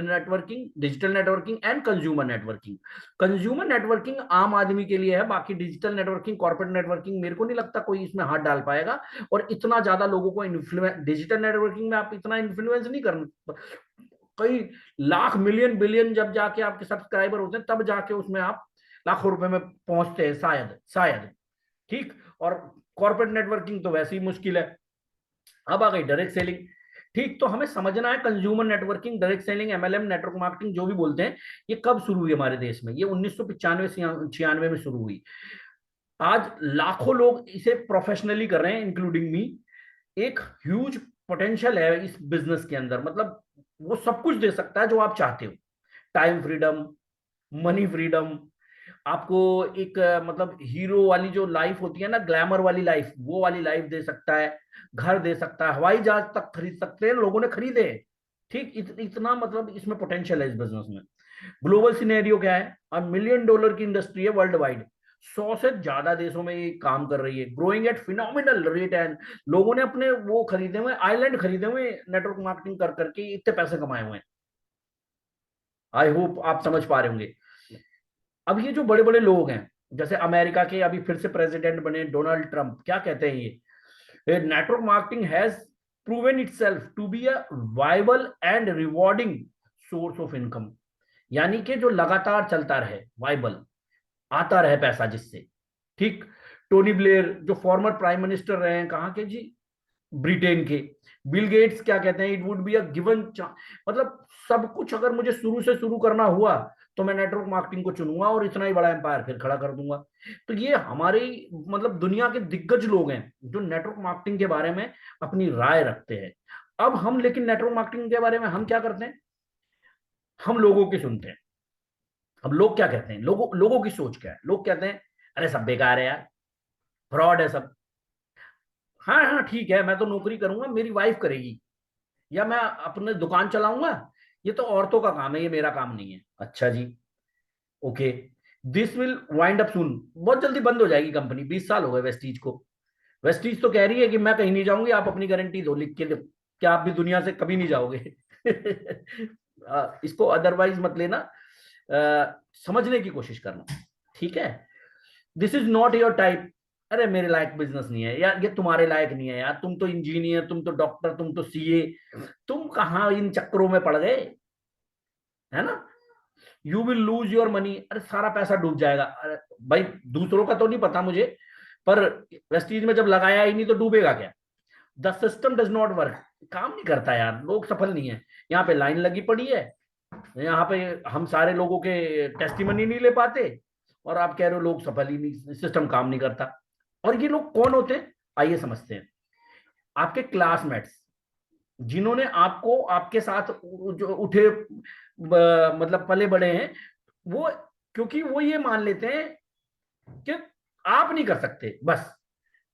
networking, digital networking and consumer networking. Consumer networking आम आदमी के लिए है, बाकी डिजिटल नेटवर्किंग, कॉर्पोरेट नेटवर्किंग मेरे को नहीं लगता कोई इसमें हाथ डाल पाएगा। और इतना ज्यादा लोगों को इन्फ्लुएंस, डिजिटल नेटवर्किंग में आप इतना इन्फ्लुएंस नहीं कर, कई लाख, मिलियन, बिलियन जब जाके आपके सब्सक्राइबर होते हैं, तब जाके उसमें आप लाखों रुपए में पहुंचते हैं, शायद शायद। ठीक, और कॉर्पोरेट नेटवर्किंग तो वैसे ही मुश्किल है। अब आ गई डायरेक्ट सेलिंग। ठीक, तो हमें समझना है consumer networking, direct selling, MLM, network marketing जो भी बोलते हैं, ये कब शुरू हुई हमारे देश में? ये 1995 में शुरू हुई। आज लाखों लोग इसे प्रोफेशनली कर रहे हैं, इंक्लूडिंग मी। एक ह्यूज पोटेंशियल है इस बिजनेस के अंदर, मतलब वो सब कुछ दे सकता है जो आप चाहते हो। टाइम फ्रीडम, मनी फ्रीडम, आपको एक मतलब हीरो वाली जो लाइफ होती है ना, ग्लैमर वाली लाइफ, वो वाली लाइफ दे सकता है। घर दे सकता है, हवाई जहाज तक खरीद सकते हैं, लोगों ने खरीदे हैं। ठीक, इतना मतलब इसमें पोटेंशियल है इस बिजनेस में। ग्लोबल सिनेरियो क्या है? और $1 मिलियन की इंडस्ट्री है वर्ल्ड वाइड, 100 से ज्यादा देशों में ये काम कर रही है, growing at phenomenal rate. And लोगों ने अपने वो खरीदे हुए आइलैंड, खरीदे हुए नेटवर्क मार्केटिंग कर करके इतने पैसे कमाए हुए हैं। आई होप आप समझ पा रहे होंगे। अब ये जो बड़े बड़े लोग हैं, जैसे अमेरिका के अभी फिर से प्रेसिडेंट बने डोनाल्ड ट्रंप, क्या कहते हैं ये? Network marketing has proven itself to be a viable and rewarding source of income. यानी कि जो लगातार चलता रहे, वाइबल, आता रहे पैसा जिससे। ठीक, टोनी ब्लेयर जो फॉर्मर प्राइम मिनिस्टर रहे हैं, कहाँ के जी? ब्रिटेन के। बिल गेट्स क्या कहते हैं? It would be a given, मतलब सब कुछ अगर मुझे शुरू से शुरू करना हुआ तो मैं नेटवर्क मार्केटिंग को चुनूंगा और इतना ही बड़ा एम्पायर फिर खड़ा कर दूंगा। तो ये हमारे मतलब दुनिया के दिग्गज लोग हैं जो नेटवर्क मार्केटिंग के बारे में अपनी राय रखते हैं। अब हम लेकिन नेटवर्क मार्केटिंग के बारे में हम क्या करते हैं? हम लोगों की सुनते हैं। अब लोग क्या कहते हैं, लोगों की सोच क्या है? लोग कहते हैं अरे सब बेकार है यार, फ्रॉड है सब। हाँ हाँ ठीक है, मैं तो नौकरी करूंगा, मेरी वाइफ करेगी, या मैं अपने दुकान चलाऊंगा, ये तो औरतों का काम है, ये मेरा काम नहीं है। अच्छा जी, okay, this will wind up soon, बहुत जल्दी बंद हो जाएगी कंपनी। 20 साल हो गए वेस्टीज को। वेस्टीज तो कह रही है कि मैं कहीं नहीं जाऊंगी, आप अपनी गारंटी दो, लिख के दो, क्या आप भी दुनिया से कभी नहीं जाओगे। इसको अदरवाइज मत लेना, समझने की कोशिश करना, ठीक है। This is not your type. अरे मेरे लायक बिजनेस नहीं है यार, ये तुम्हारे लायक नहीं है यार, तुम तो इंजीनियर, तुम तो डॉक्टर, तुम तो सीए, तुम कहाँ इन चक्करों में पड़ गए, है ना। You will lose your money, अरे सारा पैसा डूब जाएगा। अरे भाई दूसरों का तो नहीं पता मुझे, पर वेस्टीज में जब लगाया ही नहीं तो डूबेगा क्या। The system does not work, काम नहीं करता यार, लोग सफल नहीं है। यहाँ पे लाइन लगी पड़ी है, यहाँ पे हम सारे लोगों के टेस्टिमनी नहीं ले पाते, और आप कह रहे हो लोग सफल ही नहीं, सिस्टम काम नहीं करता। और ये लोग कौन होते हैं, आइए समझते हैं। आपके क्लासमेट्स, जिन्होंने आपको आपके साथ जो उठे मतलब पले बड़े हैं, वो, क्योंकि वो ये मान लेते हैं कि आप नहीं कर सकते बस।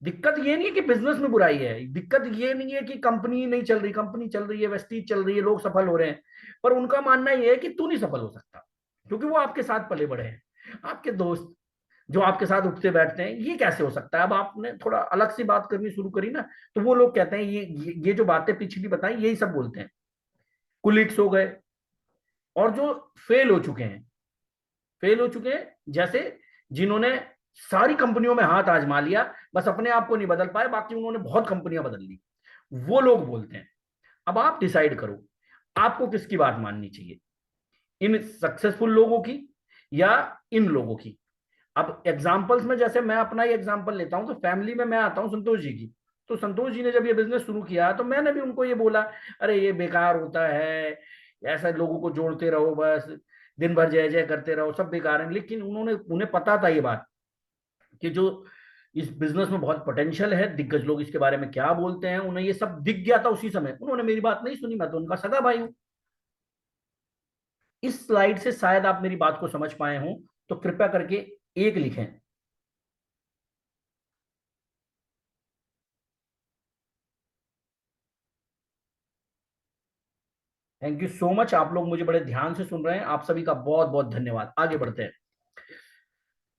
दिक्कत ये नहीं है कि बिजनेस में बुराई है, दिक्कत ये नहीं है कि कंपनी नहीं चल रही, कंपनी चल रही है, वेस्टीज चल रही है, लोग सफल हो रहे हैं, पर उनका मानना ये है कि तू नहीं सफल हो सकता, क्योंकि वो आपके साथ पले बड़े हैं। आपके दोस्त जो आपके साथ उठते बैठते हैं, ये कैसे हो सकता है। अब आपने थोड़ा अलग सी बात करनी शुरू करी ना, तो वो लोग कहते हैं ये जो बातें पिछली बताई यही सब बोलते हैं। कुलीग्स हो गए, और जो फेल हो चुके हैं, फेल हो चुके हैं जैसे जिन्होंने सारी कंपनियों में हाथ आजमा लिया, बस अपने आप को नहीं बदल पाए, बाकी उन्होंने बहुत कंपनियां बदल ली, वो लोग बोलते हैं। अब आप डिसाइड करो आपको किसकी बात माननी चाहिए, इन सक्सेसफुल लोगों की या इन लोगों की। अब एग्जाम्पल्स में जैसे मैं अपना ही एग्जाम्पल लेता हूं, तो फैमिली में मैं आता हूं संतोष जी की। तो संतोष जी ने जब ये बिजनेस शुरू किया तो मैंने भी उनको ये बोला, अरे ये बेकार होता है, ऐसा लोगों को जोड़ते रहो बस, दिन भर जय जय करते रहो, सब बेकार है। लेकिन उन्हें पता था ये बात कि जो इस बिजनेस में बहुत पोटेंशियल है, दिग्गज लोग इसके बारे में क्या बोलते हैं, उन्हें ये सब दिख गया था उसी समय। उन्होंने मेरी बात नहीं सुनी, मैं तो उनका सगा भाई हूं। इस स्लाइड से शायद आप मेरी बात को समझ पाए हों, तो कृपया करके एक लिखें। थैंक यू सो मच, आप लोग मुझे बड़े ध्यान से सुन रहे हैं, आप सभी का बहुत बहुत धन्यवाद। आगे बढ़ते हैं।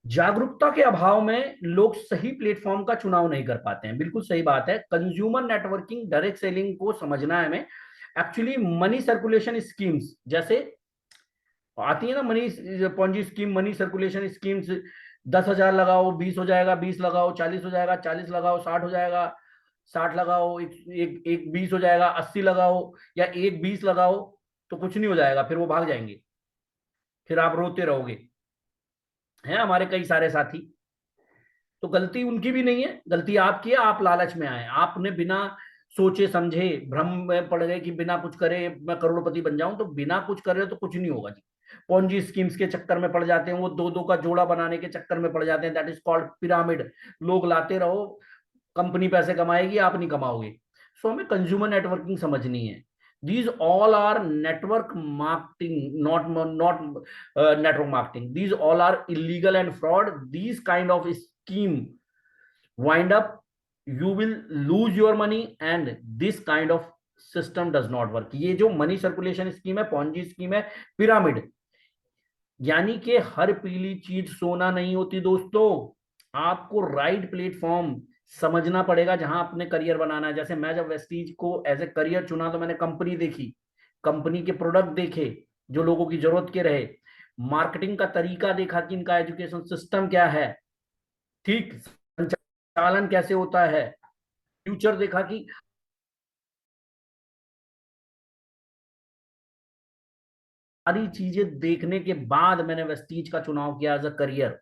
जागरूकता के अभाव में लोग सही प्लेटफॉर्म का चुनाव नहीं कर पाते हैं, बिल्कुल सही बात है। कंज्यूमर नेटवर्किंग, डायरेक्ट सेलिंग को समझना है हमें। एक्चुअली मनी सर्कुलेशन स्कीम्स जैसे आती है ना, money Ponzi scheme, money circulation schemes, 10,000 लगाओ 20 हो जाएगा, 20 लगाओ 40 हो जाएगा, 40 लगाओ 60 हो जाएगा, 60 लगाओ एक 20 हो जाएगा, 80 लगाओ, या एक 20 लगाओ तो कुछ नहीं हो जाएगा, फिर वो भाग जाएंगे, फिर आप रोते रहोगे। हैं हमारे कई सारे साथी। तो गलती उनकी भी नहीं है, गलती आपकी है, आप लालच में आए, आपने बिना सोचे समझे भ्रम में पड़ गए कि बिना कुछ करे मैं करोड़पति बन जाऊं। तो बिना कुछ करे तो कुछ नहीं होगा जी। पॉन्जी स्कीम्स के चक्कर में पड़ जाते हैं, वो दो दो का जोड़ा बनाने के चक्कर में पड़ जाते हैं, दैट इज कॉल्ड पिरामिड। लोग लाते रहो, कंपनी पैसे कमाएगी, आप नहीं कमाओगे। सो हमें कंज्यूमर नेटवर्किंग समझनी है। These all are network marketing, not network marketing. These all are illegal and fraud. These kind of scheme wind up, you will lose your money, and this kind of system does not work. ये जो मनी सर्कुलेशन स्कीम है, पॉन्जी स्कीम है, पिरामिड, यानी कि हर पीली चीज सोना नहीं होती दोस्तों। आपको राइट प्लेटफॉर्म समझना पड़ेगा जहां अपने करियर बनाना है। जैसे मैं जब वेस्टीज को एज ए करियर चुना, तो मैंने कंपनी देखी, कंपनी के प्रोडक्ट देखे जो लोगों की जरूरत के रहे, मार्केटिंग का तरीका देखा कि इनका एजुकेशन सिस्टम क्या है, ठीक संचालन कैसे होता है, फ्यूचर देखा कि सारी चीजें देखने के बाद मैंने वेस्टीज का चुनाव किया एज अ करियर।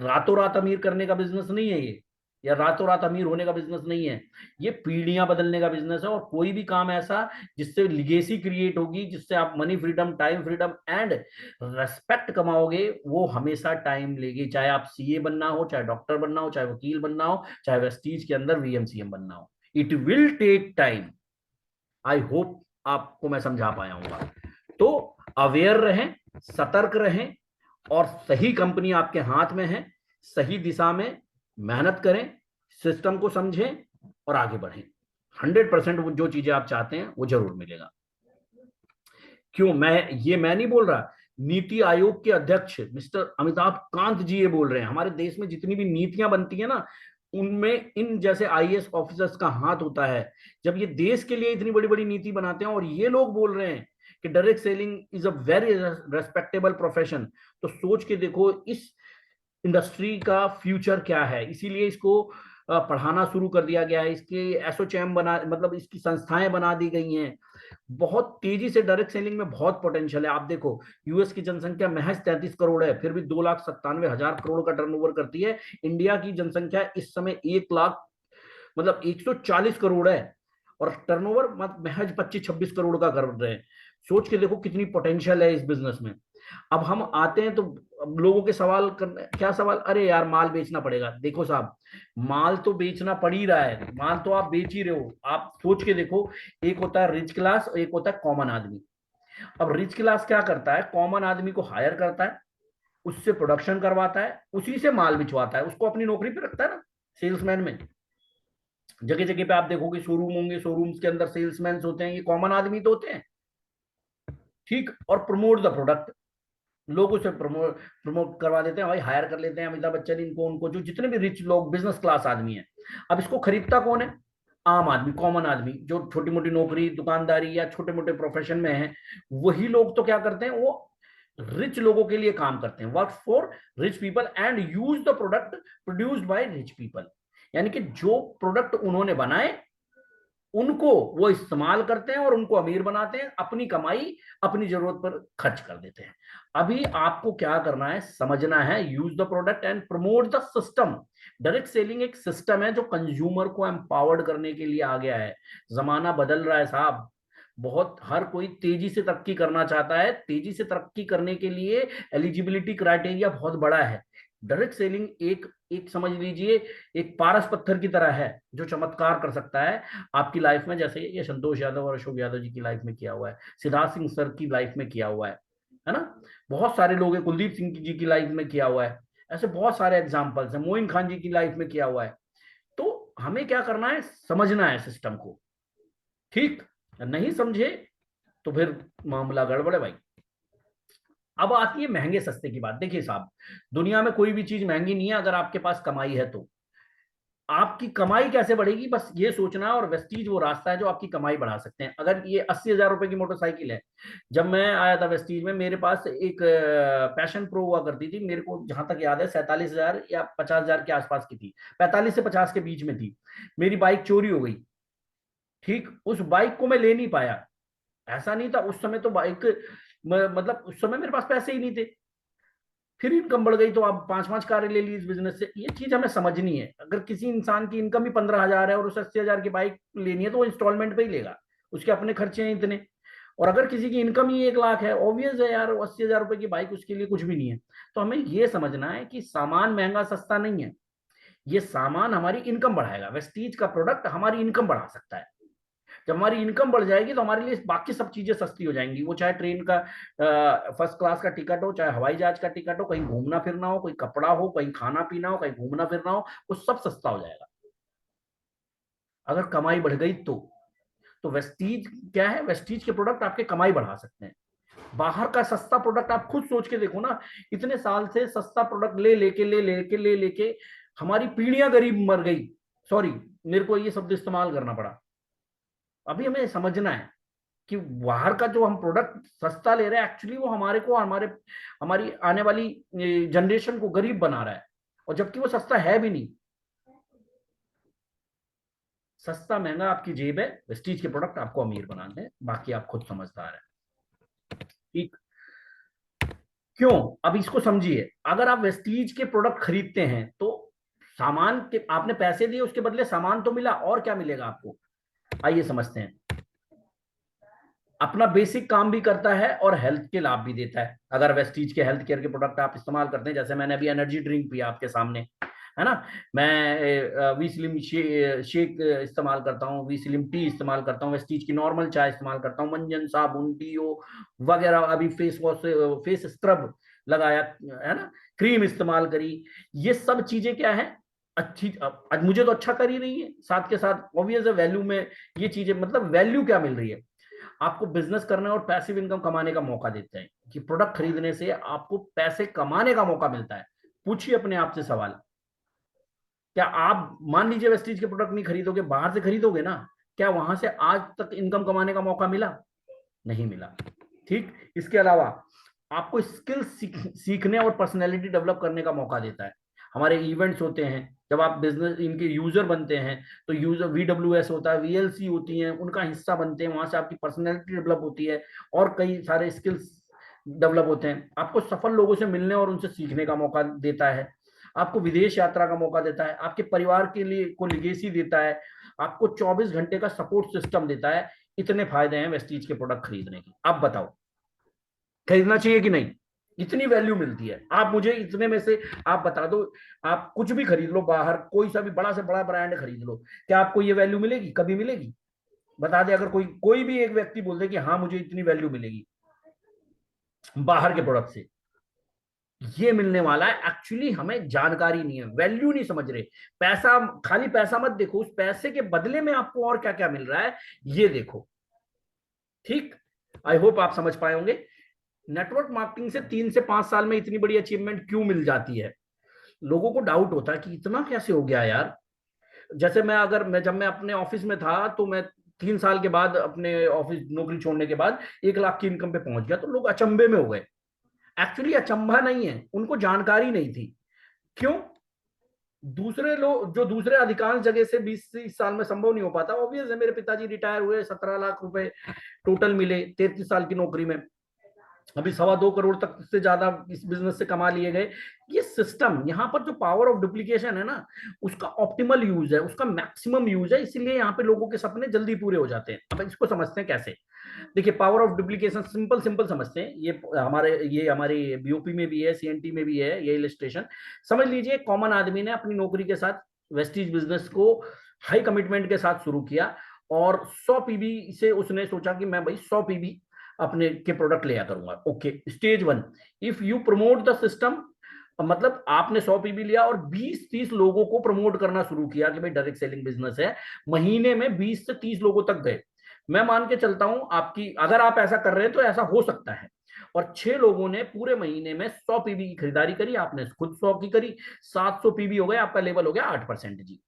रातों रात अमीर करने का बिजनेस नहीं है ये, या रातों रात अमीर होने का बिजनेस नहीं है। ये पीढ़ियां बदलने का बिजनेस है। और कोई भी काम ऐसा जिससे लिगेसी क्रिएट होगी, जिससे आप money freedom, time freedom and respect कमाओगे, वो हमेशा टाइम लेगी। चाहे आप सीए बनना हो, चाहे डॉक्टर बनना हो, चाहे वकील बनना हो, चाहे वेस्टीज के अंदर वीएमसीएम बनना हो, it will take time. I hope आपको मैं समझा पाया हूँ। तो अवेयर रहें, सतर्क रहें, और सही कंपनी आपके हाथ में है, सही दिशा में मेहनत करें, सिस्टम को समझें और आगे बढ़ें। 100% जो चीजें आप चाहते हैं वो जरूर मिलेगा। क्यों मैं नहीं बोल रहा, नीति आयोग के अध्यक्ष मिस्टर अमिताभ कांत जी ये बोल रहे हैं। हमारे देश में जितनी भी नीतियां बनती है ना, उनमें इन जैसे आईएएस ऑफिसर्स का हाथ होता है। जब ये देश के लिए इतनी बड़ी बड़ी नीति बनाते हैं और ये लोग बोल रहे हैं कि direct selling is a very respectable profession, तो सोच के देखो इस इंडस्ट्री का फ्यूचर क्या है, इसीलिए इसको पढ़ाना शुरू कर दिया गया है। इसके एसोचैम बना, मतलब इसकी संस्थाएं बना दी गई हैं। बहुत तेजी से डायरेक्ट सेलिंग में बहुत पोटेंशियल है। आप देखो, यूएस की जनसंख्या महज 33 करोड़ है, फिर भी 2,97,000 करोड़ का टर्नओवर करती है। इंडिया की जनसंख्या इस समय 1 लाख, मतलब 140 करोड़ है, और टर्नओवर महज 25-26 करोड़ का कर रहे हैं। सोच के देखो कितनी पोटेंशियल है इस बिजनेस में। अब हम आते हैं तो अब लोगों के सवाल करने, क्या सवाल, अरे यार माल बेचना पड़ेगा। देखो साहब, माल तो बेचना पड़ ही रहा है, माल तो आप बेच ही रहे हो। आप सोच के देखो, एक होता है रिच क्लास और एक होता है कॉमन आदमी। अब रिच क्लास क्या करता है, कॉमन आदमी को हायर करता है, उससे प्रोडक्शन करवाता है, उसी से माल बिचवाता है, उसको अपनी नौकरी पे रखता है ना, सेल्समैन में। जगह जगह पे आप देखोगे शोरूम होंगे, शोरूम्स के अंदर सेल्समैन होते हैं, ये कॉमन आदमी तो होते हैं। ठीक, और प्रमोट द प्रोडक्ट, लोगों से प्रमोट प्रमोट करवा देते हैं भाई, हायर कर लेते हैं अमिताभ बच्चन इनको उनको, जो जितने भी रिच लोग बिजनेस क्लास आदमी हैं। अब इसको खरीदता कौन है, आम आदमी, कॉमन आदमी, जो छोटी मोटी नौकरी, दुकानदारी या छोटे मोटे प्रोफेशन में है। वही लोग तो क्या करते हैं, वो रिच लोगों के लिए काम करते हैं, work for rich people and use the product produced by rich people. यानी कि जो प्रोडक्ट उन्होंने बनाए उनको वो इस्तेमाल करते हैं और उनको अमीर बनाते हैं, अपनी कमाई अपनी जरूरत पर खर्च कर देते हैं। अभी आपको क्या करना है, समझना है, use the product and promote the system. Direct selling एक सिस्टम है जो कंज्यूमर को एम्पावर्ड करने के लिए आ गया है। जमाना बदल रहा है साहब, बहुत, हर कोई तेजी से तरक्की करना चाहता है। तेजी से तरक्की करने के लिए एलिजिबिलिटी क्राइटेरिया बहुत बड़ा है। डायरेक्ट सेलिंग एक एक समझ लीजिए, एक पारस पत्थर की तरह है जो चमत्कार कर सकता है आपकी लाइफ में, जैसे ये संतोष यादव और अशोक यादव जी की लाइफ में किया हुआ है, सिद्धार्थ सिंह सर की लाइफ में किया हुआ है ना। बहुत सारे लोग हैं, कुलदीप सिंह जी की लाइफ में किया हुआ है। ऐसे बहुत सारे एग्जाम्पल्स हैं, मोइन खान जी की लाइफ में किया हुआ है। तो हमें क्या करना है, समझना है सिस्टम को। ठीक, नहीं समझे तो फिर मामला गड़बड़ है भाई। अब आती है महंगे सस्ते की बात। देखिए साहब, दुनिया में कोई भी चीज महंगी नहीं है अगर आपके पास कमाई है तो। आपकी कमाई कैसे बढ़ेगी, बस ये सोचना है, और वेस्टीज वो रास्ता है जो आपकी कमाई बढ़ा सकते हैं। अगर ये 80,000 रुपए की मोटरसाइकिल है, जब मैं आया था वेस्टीज में, मेरे पास एक पैशन प्रो हुआ करती थी, मेरे को जहां तक याद है 47,000 या 50,000 के आसपास की थी, 45 से 50 के बीच में थी। मेरी बाइक चोरी हो गई। ठीक, उस बाइक को मैं ले नहीं पाया। ऐसा नहीं था उस समय तो बाइक, मतलब उस समय मेरे पास पैसे ही नहीं थे। फिर इनकम बढ़ गई तो आप 5-5 कारें ले ली इस बिजनेस से। ये चीज हमें समझनी है। अगर किसी इंसान की इनकम ही 15,000 है और उसे 80,000 की बाइक लेनी है तो वो इंस्टॉलमेंट पे ही लेगा, उसके अपने खर्चे हैं इतने। और अगर किसी की इनकम ही 1 लाख है, ऑब्वियस है यार, 80,000 रुपए की बाइक उसके लिए कुछ भी नहीं है। तो हमें ये समझना है कि सामान महंगा सस्ता नहीं है, ये सामान हमारी इनकम बढ़ाएगा। वेस्टीज का प्रोडक्ट हमारी इनकम बढ़ा सकता है। जब हमारी इनकम बढ़ जाएगी तो हमारे लिए बाकी सब चीजें सस्ती हो जाएंगी। वो चाहे ट्रेन का फर्स्ट क्लास का टिकट हो, चाहे हवाई जहाज का टिकट हो, कहीं घूमना फिरना हो, कोई कपड़ा हो, कहीं खाना पीना हो, कहीं घूमना फिरना हो, वो सब सस्ता हो जाएगा अगर कमाई बढ़ गई तो वेस्टीज क्या है, वेस्टीज के प्रोडक्ट आपके कमाई बढ़ा सकते हैं। बाहर का सस्ता प्रोडक्ट आप खुद सोच के देखो ना, इतने साल से सस्ता प्रोडक्ट ले लेके हमारी पीढ़ियां गरीब मर गई। सॉरी, मेरे को ये शब्द इस्तेमाल करना पड़ा। अभी हमें समझना है कि बाहर का जो हम प्रोडक्ट सस्ता ले रहे हैं, एक्चुअली वो हमारे को, हमारी आने वाली जनरेशन को गरीब बना रहा है, और जबकि वो सस्ता है भी नहीं। सस्ता महंगा आपकी जेब है, वेस्टीज के प्रोडक्ट आपको अमीर बनाते हैं, बाकी आप खुद समझदार है। ठीक, क्यों, अब इसको समझिए। अगर आप वेस्टीज के प्रोडक्ट खरीदते हैं तो सामान के आपने पैसे दिए, उसके बदले सामान तो मिला, और क्या मिलेगा आपको, आइए समझते हैं। अपना बेसिक काम भी करता है और हेल्थ के लाभ भी देता है। अगर वेस्टीज के हेल्थ केयर के प्रोडक्ट आप इस्तेमाल करते हैं, जैसे मैंने अभी एनर्जी ड्रिंक पिया आपके सामने, है ना। मैं वी स्लिम शेक इस्तेमाल करता हूँ, वी स्लिम टी इस्तेमाल करता हूँ, वेस्टीज की नॉर्मल चाय इस्तेमाल करता हूँ, मंजन साबुन डीओ वगैरह, अभी फेस वॉश, फेस स्क्रब लगाया, है ना, क्रीम इस्तेमाल करी। ये सब चीजें क्या है, अच्छी, अब मुझे तो अच्छा कर ही रही है, साथ के साथ ऑब्वियस है वैल्यू में ये चीजें, मतलब वैल्यू क्या मिल रही है आपको, बिजनेस करने और पैसिव इनकम कमाने का मौका देते हैं, कि प्रोडक्ट खरीदने से आपको पैसे कमाने का मौका मिलता है। पूछिए अपने आप से सवाल, क्या आप मान लीजिए वेस्टीज के प्रोडक्ट नहीं खरीदोगे, बाहर से खरीदोगे ना, क्या वहां से आज तक इनकम कमाने का मौका मिला, नहीं मिला। ठीक, इसके अलावा आपको स्किल्स सीखने और पर्सनैलिटी डेवलप करने का मौका देता है। हमारे इवेंट्स होते हैं, जब आप बिजनेस इनके यूजर बनते हैं तो यूजर VWS होता है, VLC होती है, उनका हिस्सा बनते हैं, वहां से आपकी पर्सनैलिटी डेवलप होती है और कई सारे स्किल्स डेवलप होते हैं। आपको सफल लोगों से मिलने और उनसे सीखने का मौका देता है, आपको विदेश यात्रा का मौका देता है, आपके परिवार के लिए को लिगेसी देता है, आपको 24 घंटे का सपोर्ट सिस्टम देता है। इतने फायदे हैं वेस्टीज के प्रोडक्ट खरीदने के। आप बताओ खरीदना चाहिए कि नहीं? इतनी वैल्यू मिलती है। आप मुझे इतने में से आप बता दो, आप कुछ भी खरीद लो बाहर, कोई सा भी बड़ा से बड़ा ब्रांड खरीद लो, क्या आपको ये वैल्यू मिलेगी? कभी मिलेगी? बता दे, अगर कोई कोई भी एक व्यक्ति बोल दे कि हाँ मुझे इतनी वैल्यू मिलेगी बाहर के प्रोडक्ट से। ये मिलने वाला है। एक्चुअली हमें जानकारी नहीं है, वैल्यू नहीं समझ रहे। पैसा, खाली पैसा मत देखो, उस पैसे के बदले में आपको और क्या क्या मिल रहा है ये देखो। ठीक, आई होप आप समझ पाए होंगे। नेटवर्क मार्केटिंग से 3 से 5 साल में इतनी बड़ी अचीवमेंट क्यों मिल जाती है? लोगों को डाउट होता है कि इतना कैसे हो गया यार। जैसे मैं, अगर मैं जब मैं अपने ऑफिस में था तो मैं 3 साल के बाद अपने ऑफिस नौकरी छोड़ने के बाद 1 लाख की इनकम पे पहुंच गया, तो लोग अचंभे में हो गए। एक्चुअली अचंभा नहीं है, उनको जानकारी नहीं थी। क्यों? दूसरे लोग जो दूसरे अधिकांश जगह से 20 30 साल में संभव नहीं हो पाता, ऑब्वियस है। मेरे पिताजी रिटायर हुए, 17 लाख रुपए टोटल मिले 33 साल की नौकरी में, अभी 2.25 करोड़ तक से ज्यादा इस बिजनेस से कमा लिए गए। ये सिस्टम, यहाँ पर जो पावर ऑफ डुप्लीकेशन है ना, उसका ऑप्टिमल यूज है, उसका मैक्सिमम यूज है, इसीलिए यहाँ पे लोगों के सपने जल्दी पूरे हो जाते हैं। अब इसको समझते हैं कैसे। देखिए, power of duplication simple simple समझते हैं। ये हमारे बीओपी में भी है, सीएनटी में भी है ये इलस्ट्रेशन। समझ लीजिए, कॉमन आदमी ने अपनी नौकरी के साथ वेस्टीज बिजनेस को हाई कमिटमेंट के साथ शुरू किया और 100 पीबी से उसने सोचा कि मैं भाई 100 पीबी अपने के प्रोडक्ट लिया करूंगा। Okay, stage 1, if you promote the system, मतलब आपने 100 पीबी लिया और 20 30 लोगों को प्रमोट करना शुरू किया कि भाई डायरेक्ट सेलिंग बिजनेस है, महीने में 20 से 30 लोगों तक गए। मैं मान के चलता हूं आपकी, अगर आप ऐसा कर रहे हैं तो ऐसा हो सकता है। और 6 लोगों ने पूरे महीने में 100 पीबी की खरीदारी करी, आपने खुद 100 की करी, 700 पीबी हो गए, आपका लेवल हो गया 8% जी।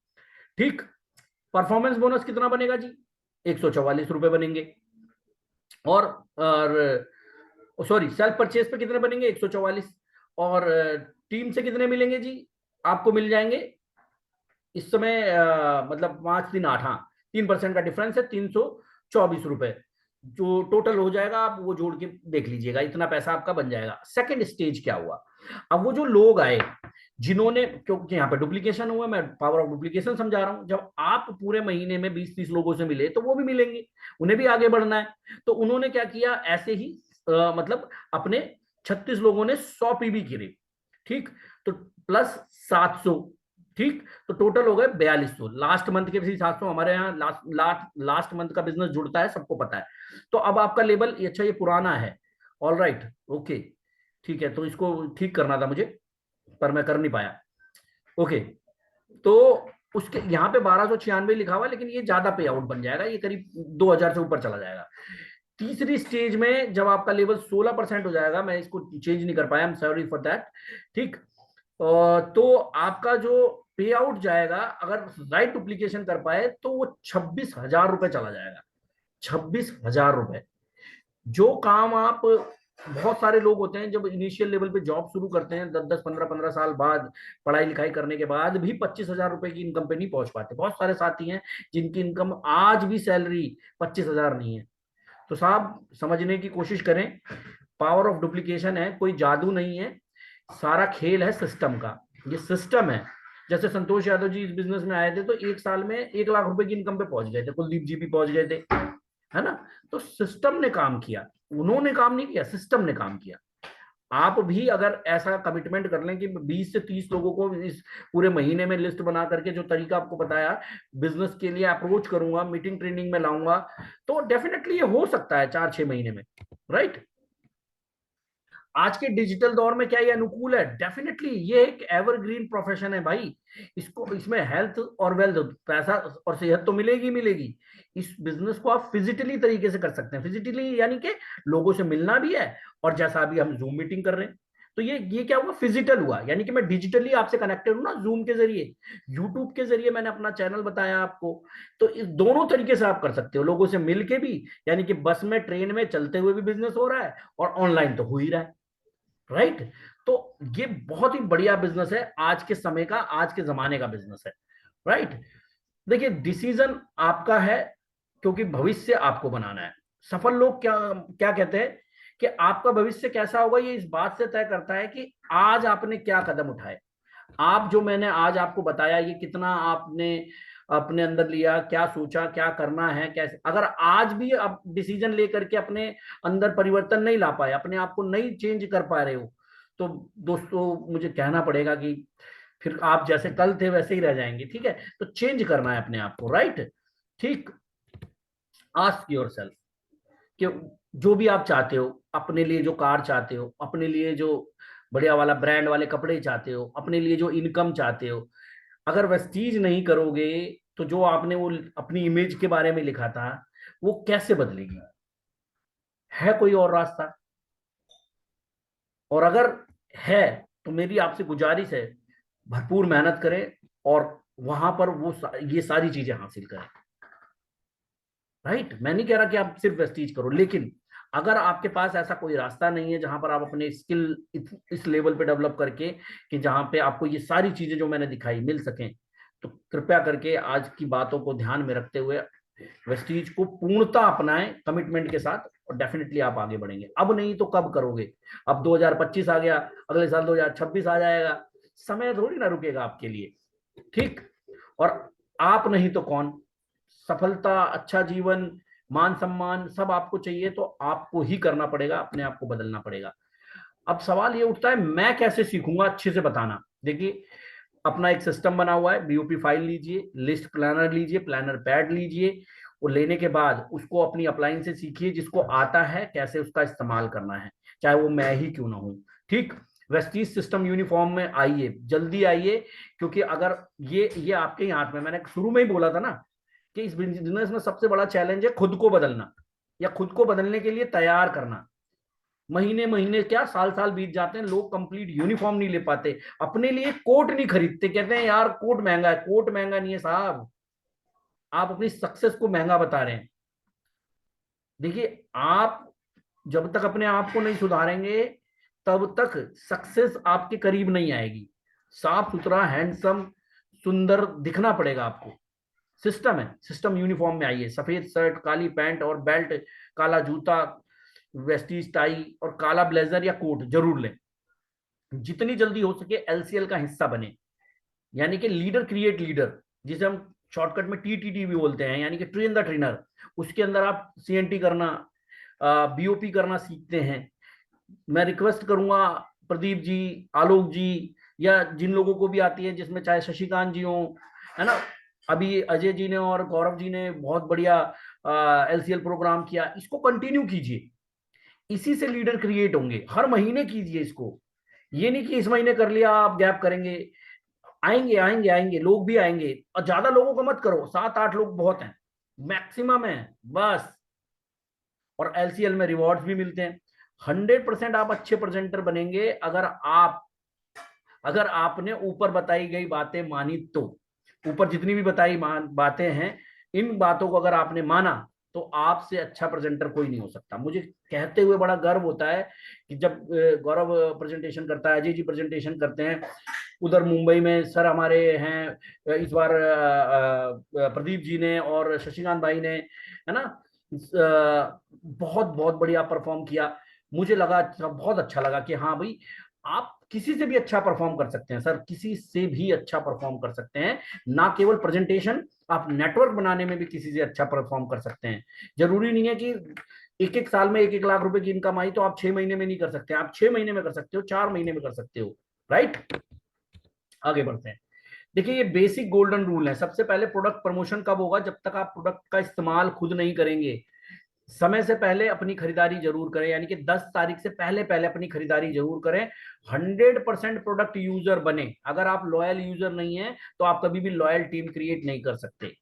ठीक, परफॉर्मेंस बोनस कितना बनेगा जी? 144 रुपए बनेंगे। और सॉरी, सेल्फ परचेज पे कितने बनेंगे? 144। और टीम से कितने मिलेंगे जी? आपको मिल जाएंगे इस समय मतलब 5 3 8, हाँ 3% का डिफरेंस है, 324 रुपए जो टोटल हो जाएगा। आप वो जोड़ के देख लीजिएगा, इतना पैसा आपका बन जाएगा। सेकंड स्टेज क्या हुआ? अब वो जो लोग आए जिन्होंने, क्योंकि यहाँ पे डुप्लीकेशन हुआ, मैं पावर ऑफ डुप्लीकेशन समझा रहा हूं, जब आप पूरे महीने में 20 30 लोगों से मिले तो वो भी मिलेंगे, उन्हें भी आगे बढ़ना है। तो उन्होंने क्या किया, ऐसे ही मतलब अपने 36 लोगों ने 100 पीबी गिरे। ठीक, तो प्लस 700, ठीक, तो टोटल हो गए 4200। लास्ट मंथ के भी 700, हमारे यहाँ लास्ट मंथ का बिजनेस जुड़ता है, सबको पता है। तो अब आपका लेवल, अच्छा ये पुराना है, ऑल राइट, ओके, ठीक है, तो इसको ठीक करना था मुझे पर मैं कर नहीं पाया। ओके, तो उसके यहाँ पे 1296 लिखा हुआ, लेकिन ये ज्यादा पे आउट बन जाएगा, ये करीब 2000 से ऊपर चला जाएगा। तीसरी स्टेज में जब आपका लेवल 16% हो जाएगा, मैं इसको चेंज नहीं कर पाया, I am sorry for that. ठीक, तो आपका जो पे आउट जाएगा, अगर राइट डुप्लीकेशन कर पाए तो वो 26,000 रुपए चला जाएगा। 26,000 रुपए। जो काम आप, बहुत सारे लोग होते हैं जब इनिशियल लेवल पे जॉब शुरू करते हैं 10 10 15 15 साल बाद, पढ़ाई लिखाई करने के बाद भी 25,000 रुपए की इनकम पे नहीं पहुंच पाते। बहुत सारे साथी हैं जिनकी इनकम आज भी सैलरी 25,000 नहीं है। तो साहब समझने की कोशिश करें, पावर ऑफ डुप्लीकेशन है, कोई जादू नहीं है, सारा खेल है सिस्टम का। ये सिस्टम है। जैसे संतोष यादव जी इस बिजनेस में आए थे तो 1 साल में 1 लाख रुपए की इनकम पे पहुंच गए थे, कुलदीप जी भी पहुंच गए थे, है ना? तो सिस्टम ने काम किया, उन्होंने काम नहीं किया, सिस्टम ने काम किया। आप भी अगर ऐसा कमिटमेंट कर लें कि 20 से 30 लोगों को इस पूरे महीने में लिस्ट बना करके, जो तरीका आपको बताया बिजनेस के लिए अप्रोच करूंगा, मीटिंग ट्रेनिंग में लाऊंगा, तो डेफिनेटली ये हो सकता है 4 6 महीने में, राइट? आज के डिजिटल दौर में क्या ये अनुकूल है? डेफिनेटली ये एक एवरग्रीन प्रोफेशन है भाई। इसको, इसमें हेल्थ और वेल्थ, पैसा और सेहत तो मिलेगी मिलेगी। इस बिजनेस को आप फिजिकली तरीके से कर सकते हैं, फिजिकली यानी कि लोगों से मिलना भी है, और जैसा अभी हम जूम मीटिंग कर रहे हैं, तो ये क्या हुआ? फिजिकल हुआ, यानी कि मैं डिजिटली आपसे कनेक्टेड हूं ना, जूम के जरिए, यूट्यूब के जरिए मैंने अपना चैनल बताया आपको। तो इस दोनों तरीके से आप कर सकते हो, लोगों से मिलके भी, यानी कि बस में, ट्रेन में, चलते हुए भी बिजनेस हो रहा है, और ऑनलाइन तो हो ही रहा है। राइट। तो ये बहुत ही बढ़िया बिजनेस है, आज के समय का, आज के जमाने का बिजनेस है। राइट। देखिए डिसीजन आपका है, क्योंकि भविष्य आपको बनाना है। सफल लोग क्या क्या कहते हैं कि आपका भविष्य कैसा होगा ये इस बात से तय करता है कि आज आपने क्या कदम उठाए। आप जो मैंने आज आपको बताया ये कितना आपने अपने अंदर लिया, क्या सोचा, क्या करना है, कैसे। अगर आज भी आप डिसीजन लेकर के अपने अंदर परिवर्तन नहीं ला पाए, अपने आप को नहीं चेंज कर पा रहे हो, तो दोस्तों मुझे कहना पड़ेगा कि फिर आप जैसे कल थे वैसे ही रह जाएंगे। ठीक है, तो चेंज करना है अपने आप को। राइट। ठीक। आस्क योर सेल्फ कि जो भी आप चाहते हो, अपने लिए जो कार चाहते हो, अपने लिए जो बढ़िया वाला ब्रांड वाले कपड़े चाहते हो, अपने लिए जो इनकम चाहते हो, अगर वेस्टीज नहीं करोगे तो जो आपने वो अपनी इमेज के बारे में लिखा था वो कैसे बदलेगी? है कोई और रास्ता? और अगर है तो मेरी आपसे गुजारिश है, भरपूर मेहनत करें और वहां पर वो ये सारी चीजें हासिल करें। राइट। मैं नहीं कह रहा कि आप सिर्फ वेस्टीज करो, लेकिन अगर आपके पास ऐसा कोई रास्ता नहीं है जहां पर आप अपने स्किल इस लेवल पे डेवलप करके कि जहां पे आपको ये सारी चीजें जो मैंने दिखाई मिल सकें, तो कृपया करके आज की बातों को ध्यान में रखते हुए वेस्टीज को पूर्णता अपनाएं कमिटमेंट के साथ, और डेफिनेटली आप आगे बढ़ेंगे। अब नहीं तो कब करोगे? अब 2025 आ गया, अगले साल 2026 आ जाएगा, समय थोड़ी ना रुकेगा आपके लिए। ठीक। और आप नहीं तो कौन? सफलता, अच्छा जीवन, मान सम्मान सब आपको चाहिए तो आपको ही करना पड़ेगा, अपने आप को बदलना पड़ेगा। अब सवाल ये उठता है मैं कैसे सीखूंगा? अच्छे से बताना। देखिए अपना एक सिस्टम बना हुआ है, बीओपी फाइल लीजिए, लिस्ट प्लानर लीजिए, प्लानर पैड लीजिए, वो लेने के बाद उसको अपनी अपलाइन से सीखिए, जिसको आता है कैसे उसका इस्तेमाल करना है, चाहे वो मैं ही क्यों ना हूं। ठीक। वेस्टीज सिस्टम यूनिफॉर्म में आइए, जल्दी आइए, क्योंकि अगर ये आपके ही हाथ में, मैंने शुरू में ही बोला था ना कि इस बिजनेस में सबसे बड़ा चैलेंज है खुद को बदलना, या खुद को बदलने के लिए तैयार करना। महीने महीने क्या साल साल बीत जाते हैं, लोग कंप्लीट यूनिफॉर्म नहीं ले पाते, अपने लिए कोट नहीं खरीदते, कहते हैं यार कोट महंगा है। कोट महंगा नहीं है साहब, आप अपनी सक्सेस को महंगा बता रहे हैं। देखिए आप जब तक अपने आप को नहीं सुधारेंगे तब तक सक्सेस आपके करीब नहीं आएगी। साफ सुथरा, हैंडसम, सुंदर दिखना पड़ेगा आपको। सिस्टम है, सिस्टम यूनिफॉर्म में आइए, सफेद शर्ट, काली पैंट और बेल्ट, काला जूता, वेस्टीज टाई और काला ब्लेजर या कोट जरूर लें। जितनी जल्दी हो सके एलसीएल का हिस्सा बने, यानी कि लीडर क्रिएट लीडर, जिसे हम शॉर्टकट में टीटीटी भी बोलते हैं, यानी कि ट्रेन द ट्रेनर। उसके अंदर आप सीएनटी करना, बीओपी करना सीखते हैं। मैं रिक्वेस्ट करूंगा प्रदीप जी, आलोक जी, या जिन लोगों को भी आती है, जिसमें चाहे शशिकांत जी हो, है ना, अभी अजय जी ने और गौरव जी ने बहुत बढ़िया एलसीएल प्रोग्राम किया, इसको कंटिन्यू कीजिए। इसी से लीडर क्रिएट होंगे। हर महीने कीजिए इसको, ये नहीं कि इस महीने कर लिया आप गैप करेंगे। आएंगे आएंगे आएंगे, लोग भी आएंगे, और ज्यादा लोगों को मत करो, 7-8 लोग बहुत हैं, मैक्सिमम है बस। और एलसीएल में रिवॉर्ड्स भी मिलते हैं। 100% आप अच्छे प्रेजेंटर बनेंगे अगर आपने ऊपर बताई गई बातें मानी तो। ऊपर जितनी भी बताई बातें हैं, इन बातों को अगर आपने माना तो आपसे अच्छा प्रेजेंटर कोई नहीं हो सकता। मुझे कहते हुए बड़ा गर्व होता है कि जब गौरव प्रेजेंटेशन करता है, अजय जी प्रेजेंटेशन करते हैं, उधर मुंबई में सर हमारे हैं इस बार प्रदीप जी ने और शशिकांत भाई ने, है ना, बहुत बहुत बढ़िया परफॉर्म किया। मुझे लगा बहुत अच्छा लगा कि हाँ भाई, आप किसी से भी अच्छा परफॉर्म कर सकते हैं सर, किसी से भी अच्छा परफॉर्म कर सकते हैं। ना केवल प्रेजेंटेशन, आप नेटवर्क बनाने में भी किसी से अच्छा परफॉर्म कर सकते हैं। जरूरी नहीं है कि एक एक साल में 1-1 लाख रुपए की इनकम आई तो आप 6 महीने में नहीं कर सकते, आप 6 महीने में कर सकते हो, 4 महीने में कर सकते हो। राइट। आगे बढ़ते हैं। देखिए ये बेसिक गोल्डन रूल है। सबसे पहले प्रोडक्ट प्रमोशन कब होगा? जब तक आप प्रोडक्ट का इस्तेमाल खुद नहीं करेंगे। समय से पहले अपनी खरीदारी जरूर करें, यानी कि 10 तारीख से पहले पहले अपनी खरीदारी जरूर करें। 100% प्रोडक्ट यूजर बने। अगर आप लॉयल यूजर नहीं है तो आप कभी भी लॉयल टीम क्रिएट नहीं कर सकते।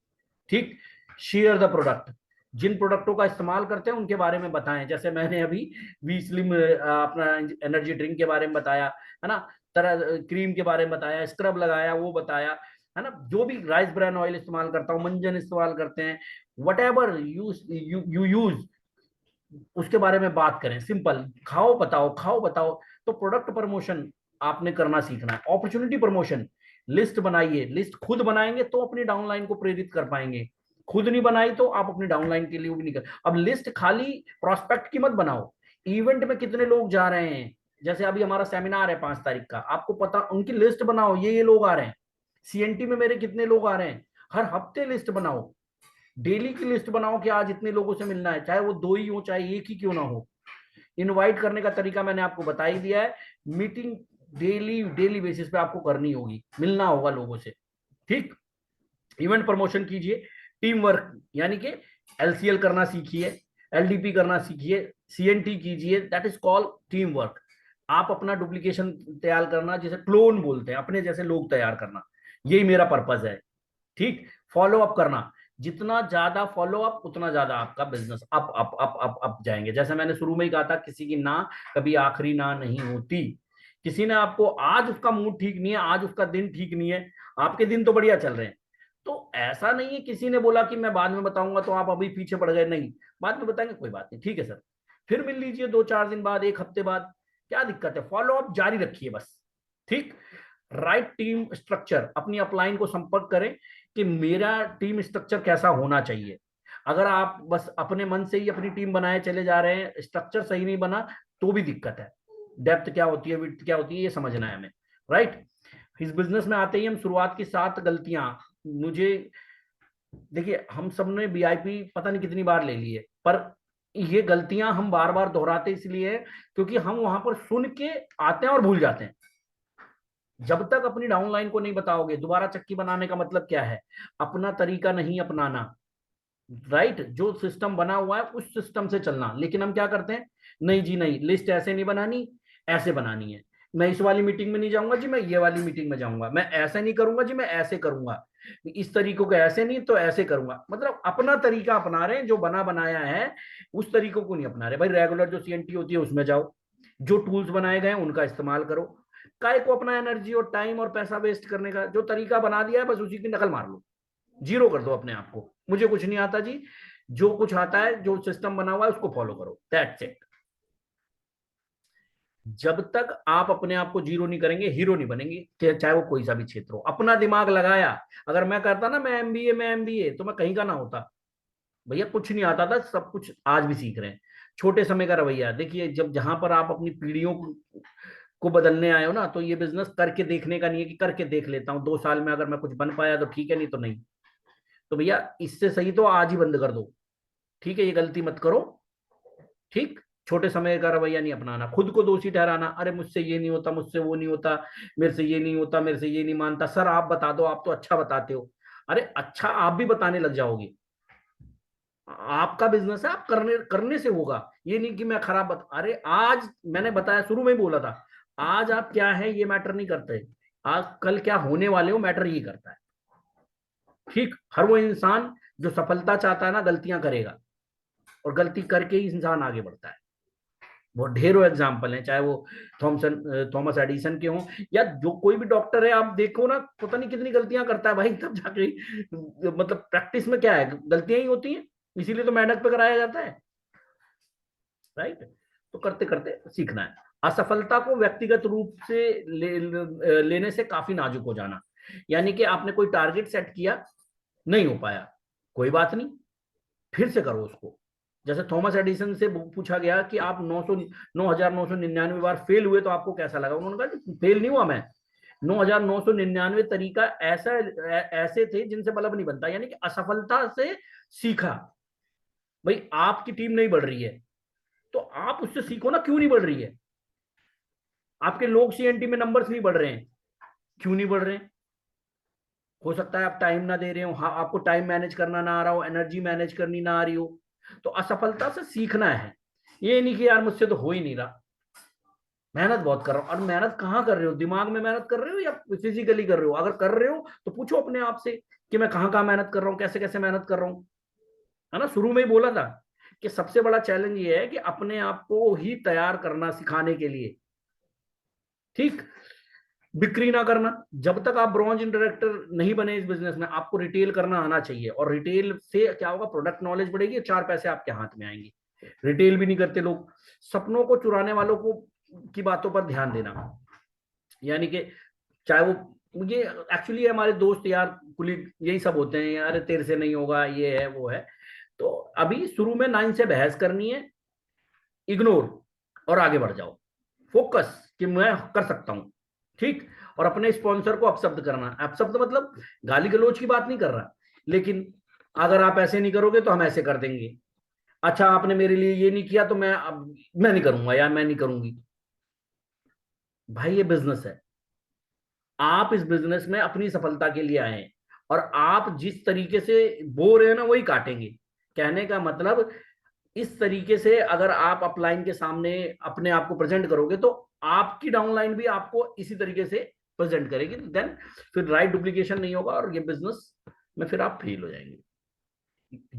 ठीक। Share the product. जिन प्रोडक्टों का इस्तेमाल करते हैं उनके बारे में बताएं, जैसे मैंने अभी वी स्लिम अपना एनर्जी ड्रिंक के बारे में बताया, है ना, तरह क्रीम के बारे में बताया, स्क्रब लगाया वो बताया, है ना, जो भी राइस ब्रान ऑयल इस्तेमाल करता हूं, मंजन इस्तेमाल करते हैं, वट एवर यू यूज, उसके बारे में बात करें, सिंपल, खाओ बताओ, खाओ बताओ। तो प्रोडक्ट प्रमोशन आपने करना सीखना है। अपॉर्चुनिटी प्रमोशन, लिस्ट बनाइए, लिस्ट खुद बनाएंगे तो अपनी डाउनलाइन को प्रेरित कर पाएंगे, खुद नहीं बनाई तो आप अपनी डाउनलाइन के लिए भी नहीं कर। अब लिस्ट खाली प्रोस्पेक्ट की मत बनाओ, इवेंट में कितने लोग जा रहे हैं, जैसे अभी हमारा सेमिनार है 5 तारीख का, आपको पता, उनकी लिस्ट बनाओ, ये लोग आ रहे हैं, सीएनटी में मेरे कितने लोग आ रहे हैं, हर हफ्ते लिस्ट बनाओ, डेली की लिस्ट बनाओ कि आज इतने लोगों से मिलना है, चाहे वो 2 ही हो चाहे एक ही क्यों ना हो। इनवाइट करने का तरीका मैंने आपको बता ही दिया है, मीटिंग डेली डेली बेसिस पे आपको करनी होगी, मिलना होगा लोगों से, ठीक। इवेंट प्रमोशन कीजिए, टीम वर्क यानी कि एलसीएल करना सीखिए, एलडीपी करना सीखिए, सीएनटी कीजिए, that is called team work. आप अपना डुप्लीकेशन तैयार करना, जैसे क्लोन बोलते हैं, अपने जैसे लोग तैयार करना, यही मेरा पर्पज है, ठीक। फॉलो अप करना, जितना ज्यादा फॉलो अप उतना ज्यादा आपका business up up up up up जाएंगे। जैसे मैंने शुरू में ही कहा था, किसी की ना कभी आखिरी ना नहीं होती। किसी ने आपको, आज उसका मूड ठीक नहीं है, आज उसका दिन ठीक नहीं है, आपके दिन तो बढ़िया चल रहे हैं, तो ऐसा नहीं है किसी ने बोला कि मैं बाद में बताऊंगा तो आप अभी पीछे पड़ गए, नहीं, बाद में बताएंगे, कोई बात नहीं, ठीक है सर, फिर मिल लीजिए 2-4 दिन बाद, एक हफ्ते बाद, क्या दिक्कत है, फॉलो अप जारी रखिए बस, ठीक। राइट टीम स्ट्रक्चर, अपनी अपलाइन को संपर्क करें कि मेरा टीम स्ट्रक्चर कैसा होना चाहिए। अगर आप बस अपने मन से ही अपनी टीम बनाए चले जा रहे हैं, स्ट्रक्चर सही नहीं बना, तो भी दिक्कत है। डेप्थ क्या होती है, विड्थ क्या होती है, ये समझना है हमें, राइट। इस बिजनेस में आते ही हम शुरुआत की 7 गलतियां, मुझे देखिए, हम सब ने वीआईपी पता नहीं कितनी बार ले ली है, पर ये गलतियां हम बार बार दोहराते इसलिए है क्योंकि हम वहां पर सुन के आते हैं और भूल जाते हैं। जब तक अपनी डाउनलाइन को नहीं बताओगे, दोबारा चक्की बनाने का मतलब क्या है, अपना तरीका नहीं अपनाना, राइट। जो सिस्टम बना हुआ है उस सिस्टम से चलना, लेकिन हम क्या करते हैं, नहीं जी नहीं, लिस्ट ऐसे नहीं बनानी, ऐसे बनानी है, मैं इस वाली मीटिंग में नहीं जाऊंगा जी, मैं ये वाली मीटिंग में जाऊंगा, मैं ऐसे नहीं करूंगा जी, मैं ऐसे करूंगा, इस तरीकों को ऐसे नहीं तो ऐसे करूंगा, मतलब अपना तरीका अपना रहे हैं, जो बना बनाया है उस तरीकों को नहीं अपना रहे। भाई रेगुलर जो सीएनटी होती है उसमें जाओ, जो टूल्स बनाए गए हैं उनका इस्तेमाल करो, काय को अपना एनर्जी और टाइम और पैसा वेस्ट करने का, जो तरीका बना दिया है बस उसी की नकल मार लो, जीरो कर दो अपने आप को, मुझे कुछ नहीं आता जी, जो कुछ आता है, जो सिस्टम बना हुआ है उसको फॉलो करो, दैट्स इट। जब तक आप अपने आप को जीरो नहीं करेंगे, हीरो नहीं बनेंगे, चाहे वो कोई सा भी क्षेत्र हो। अपना दिमाग लगाया, अगर मैं करता ना मैं एमबीए तो मैं कहीं का ना होता, भैया कुछ नहीं आता था, सब कुछ आज भी सीख रहे हैं। छोटे समय का रवैया देखिए, जब जहां पर आप अपनी पीढ़ियों को बदलने आए हो ना, तो ये बिजनेस करके देखने का नहीं है कि करके देख लेता हूँ 2 साल में, अगर मैं कुछ बन पाया तो ठीक है, नहीं तो नहीं। तो भैया इससे सही तो आज ही बंद कर दो, ठीक है, ये गलती मत करो, ठीक। छोटे समय का रवैया नहीं अपनाना, खुद को दोषी ठहराना, अरे मुझसे ये नहीं होता, मुझसे वो नहीं होता, मेरे से ये नहीं होता, मेरे से ये नहीं मानता, सर आप बता दो, आप तो अच्छा बताते हो। अरे अच्छा आप भी बताने लग जाओगे, आपका बिजनेस है, आप करने करने से होगा, ये नहीं कि मैं खराब अरे आज मैंने बताया, शुरू में ही बोला था, आज आप क्या है ये मैटर नहीं करते, आज कल क्या होने वाले हो मैटर ये करता है, ठीक। हर वो इंसान जो सफलता चाहता है ना, गलतियां करेगा, और गलती करके ही इंसान आगे बढ़ता है। बहुत ढेरों एग्जाम्पल हैं, चाहे वो थॉमस एडिसन के हों, या जो कोई भी डॉक्टर है, आप देखो ना, पता नहीं कितनी गलतियां करता है भाई, तब जाके मतलब प्रैक्टिस में क्या है, गलतियां ही होती हैं, इसीलिए तो मेहनत पे कराया जाता है, राइट। तो करते करते सीखना है। असफलता को व्यक्तिगत रूप से लेने से काफी नाजुक हो जाना, यानी कि आपने कोई टारगेट सेट किया, नहीं हो पाया, कोई बात नहीं, फिर से करो उसको। जैसे थॉमस एडिसन से पूछा गया कि आप 9,999 बार फेल हुए तो आपको कैसा लगा, उन्होंने कहा फेल नहीं हुआ मैं, 9,999 तरीका ऐसे थे जिनसे बल्ब नहीं बनता, यानी कि असफलता से सीखा। भाई आपकी टीम नहीं बढ़ रही है तो आप उससे सीखो ना, क्यों नहीं बढ़ रही है, आपके लोग सीएनटी में नंबर्स नहीं बढ़ रहे हैं, क्यों नहीं बढ़ रहे हैं, हो सकता है आप टाइम ना दे रहे हो, हाँ आपको टाइम मैनेज करना ना आ रहा हो, एनर्जी मैनेज करनी ना आ रही हो। तो असफलता से सीखना है, ये नहीं कि यार मुझसे तो हो ही नहीं रहा, मेहनत बहुत कर रहा हूं, और मेहनत कहाँ कर रहे हो, दिमाग में मेहनत कर रहे हो या फिजिकली कर रहे हो, अगर कर रहे हो तो पूछो अपने आप से कि मैं कहाँ कहाँ मेहनत कर रहा हूँ, कैसे कैसे मेहनत कर रहा हूँ, है ना। शुरू में ही बोला था कि सबसे बड़ा चैलेंज ये है कि अपने आप को ही तैयार करना सिखाने के लिए, ठीक। बिक्री ना करना, जब तक आप ब्रॉन्ज डायरेक्टर नहीं बने इस बिजनेस में, आपको रिटेल करना आना चाहिए, और रिटेल से क्या होगा, प्रोडक्ट नॉलेज बढ़ेगी, 4 पैसे आपके हाथ में आएंगे। रिटेल भी नहीं करते लोग। सपनों को चुराने वालों को की बातों पर ध्यान देना, यानी कि चाहे वो ये एक्चुअली हमारे दोस्त यार कुलीग यही सब होते हैं, यार तेरे से नहीं होगा, ये है वो है। तो अभी शुरू में 9 से बहस करनी है, इग्नोर और आगे बढ़ जाओ। फोकस कि मैं कर सकता हूं, ठीक। और अपने स्पॉन्सर को अपशब्द करना, अपशब्द मतलब गाली गलौज की बात नहीं कर रहा, लेकिन अगर आप ऐसे नहीं करोगे तो हम ऐसे कर देंगे, अच्छा आपने मेरे लिए ये नहीं किया तो मैं नहीं करूंगा या मैं नहीं करूंगी। भाई ये बिजनेस है, आप इस बिजनेस में अपनी सफलता के लिए आए हैं, और आप जिस तरीके से बो रहे हैं ना वही काटेंगे। कहने का मतलब, इस तरीके से अगर आप अपलाइन के सामने अपने आप को प्रेजेंट करोगे तो आपकी डाउनलाइन भी आपको इसी तरीके से प्रेजेंट करेगी, देन फिर राइट डुप्लीकेशन नहीं होगा और ये बिजनेस में फिर आप फेल हो जाएंगे।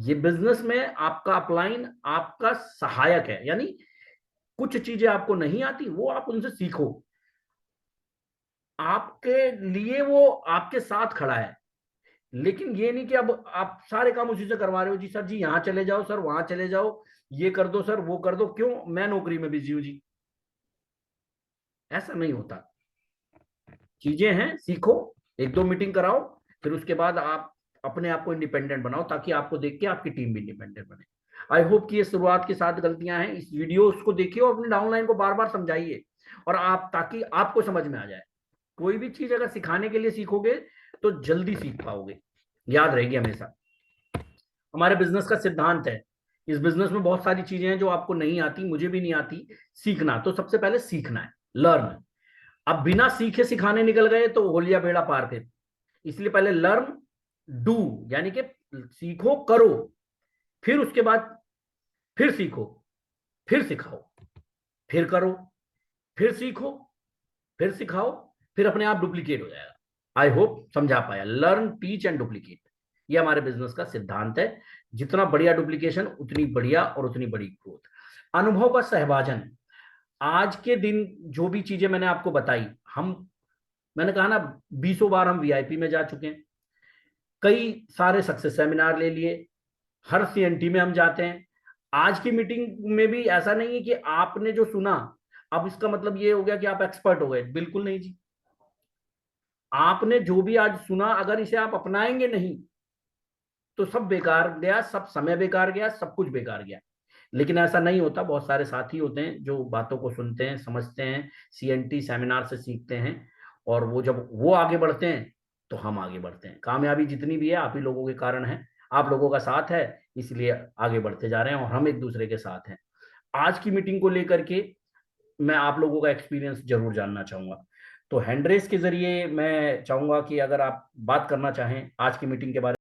ये बिजनेस में आपका अपलाइन आपका सहायक है, यानी कुछ चीजें आपको नहीं आती वो आप उनसे सीखो, आपके लिए वो आपके साथ खड़ा है। लेकिन ये नहीं कि अब आप सारे काम उसी से करवा रहे हो, जी सर जी यहाँ चले जाओ, सर वहां चले जाओ, ये कर दो सर वो कर दो, क्यों, मैं नौकरी में बिजी हूं जी। ऐसा नहीं होता, चीजें हैं, सीखो, 1-2 मीटिंग कराओ, फिर उसके बाद आप अपने आप को इंडिपेंडेंट बनाओ, ताकि आपको देख के आपकी टीम भी इंडिपेंडेंट बने। आई होप कि ये शुरुआत के साथ गलतियां हैं, इस वीडियो उसको देखिए और अपनी डाउनलाइन को बार बार समझाइए, और आप ताकि आपको समझ में आ जाए। कोई भी चीज अगर सिखाने के लिए सीखोगे तो जल्दी सीख पाओगे, याद रहेगी हमेशा। हमारे बिजनेस का सिद्धांत है, इस बिजनेस में बहुत सारी चीजें हैं जो आपको नहीं आती, मुझे भी नहीं आती, सीखना। तो सबसे पहले सीखना है, लर्न। अब बिना सीखे सिखाने निकल गए तो होलिया बेड़ा पार फिर। इसलिए पहले लर्न, डू, यानी कि सीखो करो, फिर उसके बाद फिर सीखो, फिर सिखाओ, फिर करो, फिर सीखो, फिर सिखाओ, फिर अपने आप डुप्लीकेट हो जाएगा। आई होप समझा पाया, लर्न टीच एंड डुप्लीकेट, ये हमारे बिजनेस का सिद्धांत है। जितना बढ़िया डुप्लीकेशन उतनी बढ़िया और उतनी बड़ी ग्रोथ। अनुभव का सहभाजन, आज के दिन जो भी चीजें मैंने आपको बताई, मैंने कहा ना 20 बार हम वीआईपी में जा चुके हैं, कई सारे सक्सेस सेमिनार ले लिए, हर सीएनटी में हम जाते हैं। आज की मीटिंग में भी ऐसा नहीं है कि आपने जो सुना अब इसका मतलब ये हो गया कि आप एक्सपर्ट हो गए, बिल्कुल नहीं जी। आपने जो भी आज सुना अगर इसे आप अपनाएंगे नहीं तो सब बेकार गया, सब समय बेकार गया, सब कुछ बेकार गया। लेकिन ऐसा नहीं होता, बहुत सारे साथी होते हैं जो बातों को सुनते हैं, समझते हैं, सीएनटी सेमिनार से सीखते हैं, और वो जब वो आगे बढ़ते हैं तो हम आगे बढ़ते हैं। कामयाबी जितनी भी है आप ही लोगों के कारण है, आप लोगों का साथ है, इसलिए आगे बढ़ते जा रहे हैं और हम एक दूसरे के साथ हैं। आज की मीटिंग को लेकर के मैं आप लोगों का एक्सपीरियंस जरूर जानना चाहूंगा। तो हैंड रेस के जरिए मैं चाहूंगा कि अगर आप बात करना चाहें आज की मीटिंग के बारे में।